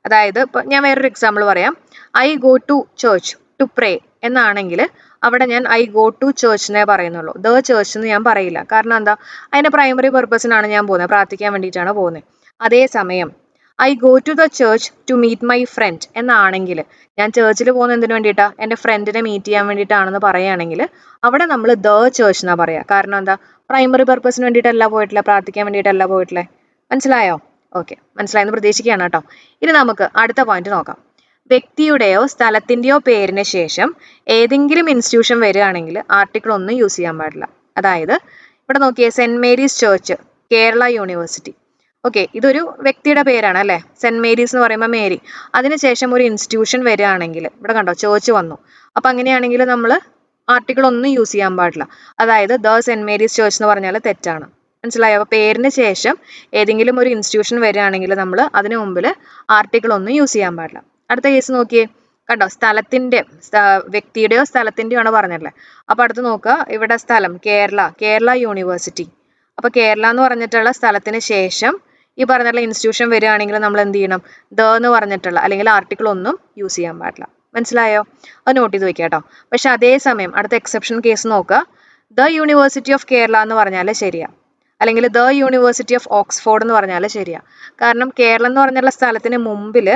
അതായത് ഇപ്പോൾ ഞാൻ വേറൊരു എക്സാമ്പിൾ പറയാം. I go to church to pray എന്നാണെങ്കിൽ അവിടെ ഞാൻ ഐ ഗോ ടു ചർച്ചിനെ പറയുന്നുള്ളൂ. ദ ചർച്ച് എന്ന് ഞാൻ പറയില്ല. കാരണം എന്താ? അതിന്റെ പ്രൈമറി പർപ്പസിനാണ് ഞാൻ പോകുന്നത്, പ്രാർത്ഥിക്കാൻ വേണ്ടിയിട്ടാണ് പോകുന്നത്. അതേസമയം I go to the church to meet my friend എന്നാണെങ്കിൽ ഞാൻ ചർച്ചിൽ പോകുന്നത് എന്തിനു വേണ്ടിയിട്ടാ? എൻ്റെ ഫ്രണ്ടിനെ മീറ്റ് ചെയ്യാൻ വേണ്ടിയിട്ടാണെന്ന് പറയുകയാണെങ്കിൽ അവിടെ നമ്മൾ ദ ചർച്ച് എന്നാ പറയുക. കാരണം എന്താ? പ്രൈമറി പർപ്പസിന് വേണ്ടിയിട്ടല്ല പോയിട്ടില്ല, പ്രാർത്ഥിക്കാൻ വേണ്ടിയിട്ടല്ല പോയിട്ടില്ലേ. മനസ്സിലായോ? ഓക്കെ, മനസ്സിലായെന്ന് പ്രതീക്ഷിക്കുകയാണ് കേട്ടോ. ഇനി നമുക്ക് അടുത്ത പോയിന്റ് നോക്കാം. വ്യക്തിയുടെയോ സ്ഥലത്തിൻ്റെയോ പേരിന് ശേഷം ഏതെങ്കിലും ഇൻസ്റ്റിറ്റ്യൂഷൻ വരികയാണെങ്കിൽ ആർട്ടിക്കിൾ ഒന്നും യൂസ് ചെയ്യാൻ പാടില്ല. അതായത് ഇവിടെ നോക്കിയേ, Saint Mary's Church, Kerala university. Okay, ഇതൊരു വ്യക്തിയുടെ പേരാണ് അല്ലേ. സെൻറ് മേരീസ് എന്ന് പറയുമ്പോൾ മേരി. അതിനുശേഷം ഒരു ഇൻസ്റ്റിറ്റ്യൂഷൻ വരികയാണെങ്കിൽ ഇവിടെ കണ്ടോ ചേർച്ച് വന്നു. അപ്പം അങ്ങനെയാണെങ്കിൽ നമ്മൾ ആർട്ടിക്കിൾ ഒന്നും യൂസ് ചെയ്യാൻ പാടില്ല. അതായത് ദ സെൻറ് മേരീസ് ചർച്ച് എന്ന് പറഞ്ഞാൽ തെറ്റാണ്. മനസ്സിലായോ? അപ്പോൾ പേരിന് ശേഷം ഏതെങ്കിലും ഒരു ഇൻസ്റ്റിറ്റ്യൂഷൻ വരികയാണെങ്കിൽ നമ്മൾ അതിന് മുമ്പിൽ ആർട്ടിക്കിൾ ഒന്നും യൂസ് ചെയ്യാൻ പാടില്ല. അടുത്ത കേസ് നോക്കിയേ. കണ്ടോ, സ്ഥലത്തിൻ്റെ വ്യക്തിയുടെയോ സ്ഥലത്തിൻ്റെയോ ആണ് പറഞ്ഞിട്ടുള്ളത്. അപ്പോൾ അടുത്ത് നോക്കുക, ഇവിടെ സ്ഥലം കേരള യൂണിവേഴ്സിറ്റി. അപ്പോൾ കേരള എന്ന് പറഞ്ഞിട്ടുള്ള സ്ഥലത്തിന് ശേഷം ഈ പറഞ്ഞിട്ടുള്ള ഇൻസ്റ്റിറ്റ്യൂഷൻ വരികയാണെങ്കിൽ നമ്മൾ എന്ത് ചെയ്യണം? ദ എന്ന് പറഞ്ഞിട്ടുള്ള അല്ലെങ്കിൽ ആർട്ടിക്കിൾ ഒന്നും യൂസ് ചെയ്യാൻ പാടില്ല. മനസ്സിലായോ? അത് നോട്ട് ചെയ്ത് വെക്കുക കേട്ടോ. പക്ഷെ അതേസമയം അടുത്ത എക്സെപ്ഷൻ കേസ് നോക്കുക. ദ യൂണിവേഴ്സിറ്റി ഓഫ് കേരള എന്ന് പറഞ്ഞാൽ ശരിയാ, അല്ലെങ്കിൽ ദ യൂണിവേഴ്സിറ്റി ഓഫ് ഓക്സ്ഫോർഡ് എന്ന് പറഞ്ഞാൽ ശരിയാ. കാരണം കേരളം എന്ന് പറഞ്ഞിട്ടുള്ള സ്ഥലത്തിന് മുമ്പിൽ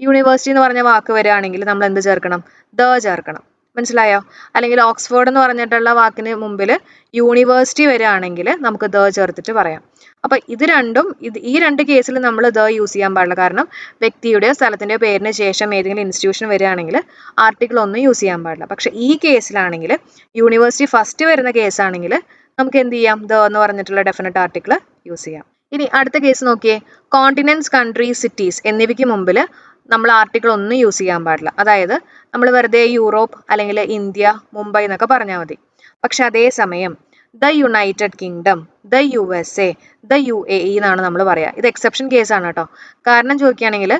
യൂണിവേഴ്സിറ്റി എന്ന് പറഞ്ഞ വാക്ക് വരികയാണെങ്കിൽ നമ്മൾ എന്ത് ചേർക്കണം? ദ ചേർക്കണം. മനസ്സിലായോ? അല്ലെങ്കിൽ ഓക്സ്ഫോർഡ് എന്ന് പറഞ്ഞിട്ടുള്ള വാക്കിന് മുമ്പിൽ യൂണിവേഴ്സിറ്റി വരികയാണെങ്കിൽ നമുക്ക് ദ ചേർത്തിട്ട് പറയാം. അപ്പൊ ഇത് രണ്ടും ഈ രണ്ട് കേസിൽ നമ്മൾ ദ യൂസ് ചെയ്യാൻ പാടില്ല. കാരണം വ്യക്തിയുടെയോ സ്ഥലത്തിന്റെയോ പേരിന് ശേഷം ഏതെങ്കിലും ഇൻസ്റ്റിറ്റ്യൂഷൻ വരികയാണെങ്കിൽ ആർട്ടിക്കിൾ ഒന്നും യൂസ് ചെയ്യാൻ പാടില്ല. പക്ഷെ ഈ കേസിലാണെങ്കിൽ യൂണിവേഴ്സിറ്റി ഫസ്റ്റ് വരുന്ന കേസാണെങ്കിൽ നമുക്ക് എന്ത് ചെയ്യാം? ദ എന്ന് പറഞ്ഞിട്ടുള്ള ഡെഫിനറ്റ് ആർട്ടിക്കിൾ യൂസ് ചെയ്യാം. ഇനി അടുത്ത കേസ് നോക്കിയേ. കോണ്ടിനെന്റ്സ്, കൺട്രീസ്, സിറ്റീസ് എന്നിവയ്ക്ക് മുമ്പിൽ നമ്മൾ ആർട്ടിക്കിൾ ഒന്നും യൂസ് ചെയ്യാൻ പാടില്ല. അതായത് നമ്മൾ വെറുതെ യൂറോപ്പ് അല്ലെങ്കിൽ ഇന്ത്യ, മുംബൈ എന്നൊക്കെ പറഞ്ഞാൽ മതി. പക്ഷെ അതേസമയം the United kingdom, the USA, the UAE എന്നാണ് നമ്മൾ പറയാം. ഇത് എക്സെപ്ഷൻ കേസാണ് കേട്ടോ. കാരണം ചോദിക്കുകയാണെങ്കിൽ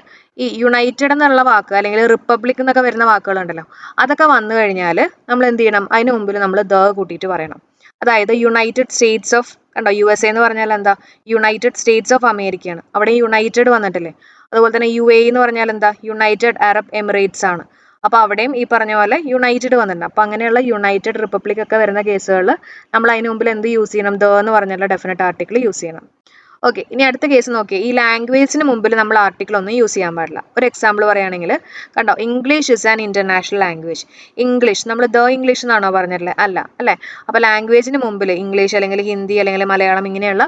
ഈ യുണൈറ്റഡ് എന്നുള്ള വാക്ക് അല്ലെങ്കിൽ റിപ്പബ്ലിക് എന്നൊക്കെ വരുന്ന വാക്കുകളുണ്ടല്ലോ, അതൊക്കെ വന്നു കഴിഞ്ഞാൽ നമ്മൾ എന്ത് ചെയ്യണം? അതിന് മുമ്പിൽ നമ്മൾ ദ കൂട്ടിയിട്ട് പറയണം. അതായത് യുണൈറ്റഡ് സ്റ്റേറ്റ്സ് ഓഫ്, കണ്ടോ USA എന്ന് പറഞ്ഞാൽ എന്താ? യുണൈറ്റഡ് സ്റ്റേറ്റ്സ് ഓഫ് അമേരിക്കയാണ്. അവിടെ യുണൈറ്റഡ് വന്നിട്ടില്ലേ? അതുപോലെ തന്നെ UAE എന്ന് പറഞ്ഞാൽ എന്താ? യുണൈറ്റഡ് അറബ് എമിറേറ്റ്സ് ആണ്. അപ്പൊ അവിടെയും ഈ പറഞ്ഞ പോലെ യുണൈറ്റഡ് വന്നിട്ടുണ്ട്. അപ്പൊ അങ്ങനെയുള്ള യുണൈറ്റഡ് റിപ്പബ്ലിക് ഒക്കെ വരുന്ന കേസുകളിൽ നമ്മൾ അതിന് മുമ്പിൽ എന്ത് യൂസ് ചെയ്യണം? ദ എന്ന് പറഞ്ഞുള്ള ഡെഫിനറ്റ് ആർട്ടിക്കിൾ യൂസ് ചെയ്യണം. ഓക്കെ, ഇനി അടുത്ത കേസ് നോക്കിയേ. ഈ ലാംഗ്വേജിന് മുമ്പിൽ നമ്മൾ ആർട്ടിക്കിൾ ഒന്നും യൂസ് ചെയ്യാൻ പാടില്ല. ഒരു എക്സാമ്പിൾ പറയുകയാണെങ്കിൽ കണ്ടോ, English is an international language. English നമ്മൾ ദ ഇംഗ്ലീഷ് എന്നാണോ പറഞ്ഞിട്ടുള്ളത്? അല്ല അല്ലേ? അപ്പൊ ലാംഗ്വേജിന് മുമ്പിൽ ഇംഗ്ലീഷ് അല്ലെങ്കിൽ ഹിന്ദി അല്ലെങ്കിൽ മലയാളം ഇങ്ങനെയുള്ള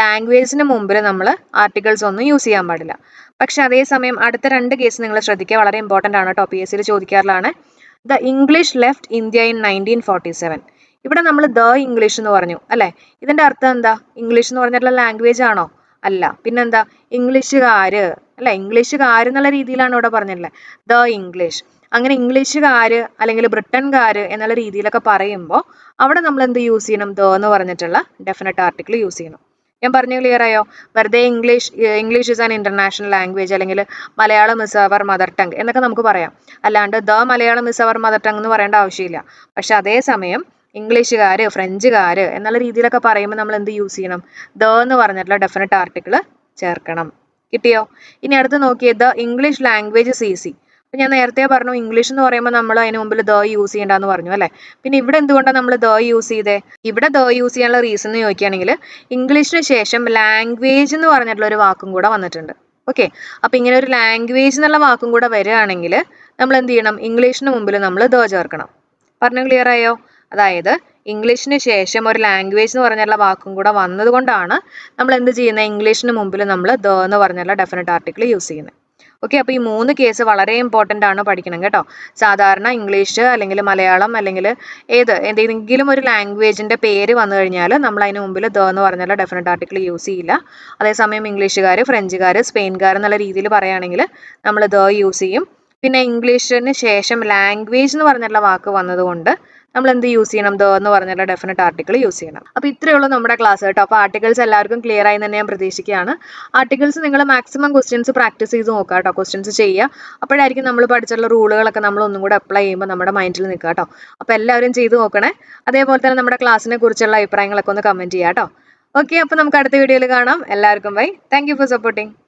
ലാംഗ്വേജിന് മുമ്പിൽ നമ്മൾ ആർട്ടിക്കിൾസ് ഒന്നും യൂസ് ചെയ്യാൻ പാടില്ല. പക്ഷെ അതേസമയം അടുത്ത രണ്ട് കേസ് നിങ്ങൾ ശ്രദ്ധിക്കുക, വളരെ ഇമ്പോർട്ടൻ്റ് ആണ് കേട്ടോ, PSC ചോദിക്കാറുള്ളതാണ്. The English left India in 1947. ഇവിടെ നമ്മൾ ദ ഇംഗ്ലീഷ് എന്ന് പറഞ്ഞു അല്ലെ? ഇതിന്റെ അർത്ഥം എന്താ? ഇംഗ്ലീഷ് എന്ന് പറഞ്ഞിട്ടുള്ള ലാംഗ്വേജ് ആണോ? അല്ല. പിന്നെന്താ? ഇംഗ്ലീഷുകാര് അല്ലെ? ഇംഗ്ലീഷുകാര് എന്നുള്ള രീതിയിലാണ് ഇവിടെ പറഞ്ഞിട്ടുള്ളത്. The English. അങ്ങനെ ഇംഗ്ലീഷുകാര് അല്ലെങ്കിൽ ബ്രിട്ടൻകാര് എന്നുള്ള രീതിയിലൊക്കെ പറയുമ്പോൾ അവിടെ നമ്മൾ എന്ത് യൂസ് ചെയ്യണം? ദ എന്ന് പറഞ്ഞിട്ടുള്ള ഡെഫിനറ്റ് ആർട്ടിക്കിൾ യൂസ് ചെയ്യണം. ഞാൻ പറഞ്ഞു ക്ലിയർ ആയോ? വെറുതെ English is an international language അല്ലെങ്കിൽ Malayalam is our mother tongue എന്നൊക്കെ നമുക്ക് പറയാം. അല്ലാണ്ട് the Malayalam is our mother tongue എന്ന് പറയേണ്ട ആവശ്യമില്ല. പക്ഷെ അതേസമയം ഇംഗ്ലീഷുകാര്, ഫ്രഞ്ചുകാര് എന്നുള്ള രീതിയിലൊക്കെ പറയുമ്പോൾ നമ്മൾ എന്ത് യൂസ് ചെയ്യണം? ദ എന്ന് പറഞ്ഞിട്ടുള്ള ഡെഫിനറ്റ് ആർട്ടിക്കിൾ ചേർക്കണം. കിട്ടിയോ? ഇനി അടുത്ത് നോക്കിയേ. The English language is easy. അപ്പൊ ഞാൻ നേരത്തെ പറഞ്ഞു ഇംഗ്ലീഷ് എന്ന് പറയുമ്പോൾ നമ്മൾ അതിന് മുമ്പിൽ ദ യൂസ് ചെയ്യേണ്ടെന്ന് പറഞ്ഞു അല്ലെ? പിന്നെ ഇവിടെ എന്തുകൊണ്ടാണ് നമ്മൾ ദ യൂസ് ചെയ്തേ? ഇവിടെ ദ യൂസ് ചെയ്യാനുള്ള റീസൺ എന്ന് ചോദിക്കുകയാണെങ്കിൽ ഇംഗ്ലീഷിന് ശേഷം ലാംഗ്വേജ് എന്ന് പറഞ്ഞിട്ടുള്ള ഒരു വാക്കും കൂടെ വന്നിട്ടുണ്ട്. ഓക്കെ, അപ്പൊ ഇങ്ങനെ ഒരു ലാംഗ്വേജ് എന്നുള്ള വാക്കും കൂടെ വരികയാണെങ്കിൽ നമ്മൾ എന്ത് ചെയ്യണം? ഇംഗ്ലീഷിന് മുമ്പിൽ നമ്മൾ ദ ചേർക്കണം. പറഞ്ഞു ക്ലിയർ ആയോ? അതായത് ഇംഗ്ലീഷിന് ശേഷം ഒരു ലാംഗ്വേജ് എന്ന് പറഞ്ഞുള്ള വാക്കും കൂടെ വന്നത് കൊണ്ടാണ് നമ്മൾ എന്ത് ചെയ്യുന്നത്? ഇംഗ്ലീഷിന് മുമ്പിൽ നമ്മൾ ദ എന്ന് പറഞ്ഞുള്ള ഡെഫിനറ്റ് ആർട്ടിക്കിൾ യൂസ് ചെയ്യുന്നത്. ഓക്കെ, അപ്പോൾ ഈ 3 കേസ് വളരെ ഇമ്പോർട്ടൻ്റ് ആണ്, പഠിക്കണം കേട്ടോ. സാധാരണ ഇംഗ്ലീഷ് അല്ലെങ്കിൽ മലയാളം അല്ലെങ്കിൽ ഏതെങ്കിലും ഒരു ലാംഗ്വേജിന്റെ പേര് വന്നു കഴിഞ്ഞാൽ നമ്മൾ അതിന് മുമ്പിൽ ദ എന്ന് പറഞ്ഞുള്ള ഡെഫിനറ്റ് ആർട്ടിക്കിൾ യൂസ് ചെയ്യില്ല. അതേസമയം ഇംഗ്ലീഷുകാർ, ഫ്രഞ്ചുകാർ, സ്പെയിൻകാർ എന്നുള്ള രീതിയിൽ പറയുകയാണെങ്കിൽ നമ്മൾ ദ യൂസ് ചെയ്യും. പിന്നെ ഇംഗ്ലീഷിന് ശേഷം ലാംഗ്വേജ് എന്ന് പറഞ്ഞുള്ള വാക്ക് വന്നതുകൊണ്ട് നമ്മൾ എന്ത് യൂസ് ചെയ്യണം? ദ എന്ന് പറഞ്ഞുള്ള ഡെഫിനറ്റ് ആർട്ടിക്കിൾ യൂസ് ചെയ്യണം. അപ്പോൾ ഇത്രയേ ഉള്ളൂ നമ്മുടെ ക്ലാസ് കേട്ടോ. അപ്പോൾ ആർട്ടിക്കിൾസ് എല്ലാവർക്കും ക്ലിയർ ആയി തന്നെ ഞാൻ പ്രതീക്ഷിക്കുകയാണ്. ആർട്ടിക്കിൾസ് നിങ്ങൾ മാക്സിമം ക്വസ്റ്റ്യൻസ് പ്രാക്ടീസ് ചെയ്ത് നോക്കുക കേട്ടോ. ക്വസ്റ്റ്യൻസ് ചെയ്യുക. അപ്പോഴായിരിക്കും നമ്മൾ പഠിച്ചിട്ടുള്ള റൂളുകളൊക്കെ നമ്മൾ ഒന്നും കൂടെ അപ്ലൈ ചെയ്യുമ്പോൾ നമ്മുടെ മൈൻഡിൽ നിൽക്കുക കേട്ടോ. അപ്പോൾ എല്ലാവരും ചെയ്ത് നോക്കണേ. അതേപോലെ തന്നെ നമ്മുടെ ക്ലാസ്സിനെ കുറിച്ചുള്ള അഭിപ്രായങ്ങളൊക്കെ ഒന്ന് കമൻറ്റ് ചെയ്യാം കേട്ടോ. ഓക്കെ, അപ്പോൾ നമുക്ക് അടുത്ത വീഡിയോയിൽ കാണാം. എല്ലാവർക്കും bye. Thank you for supporting.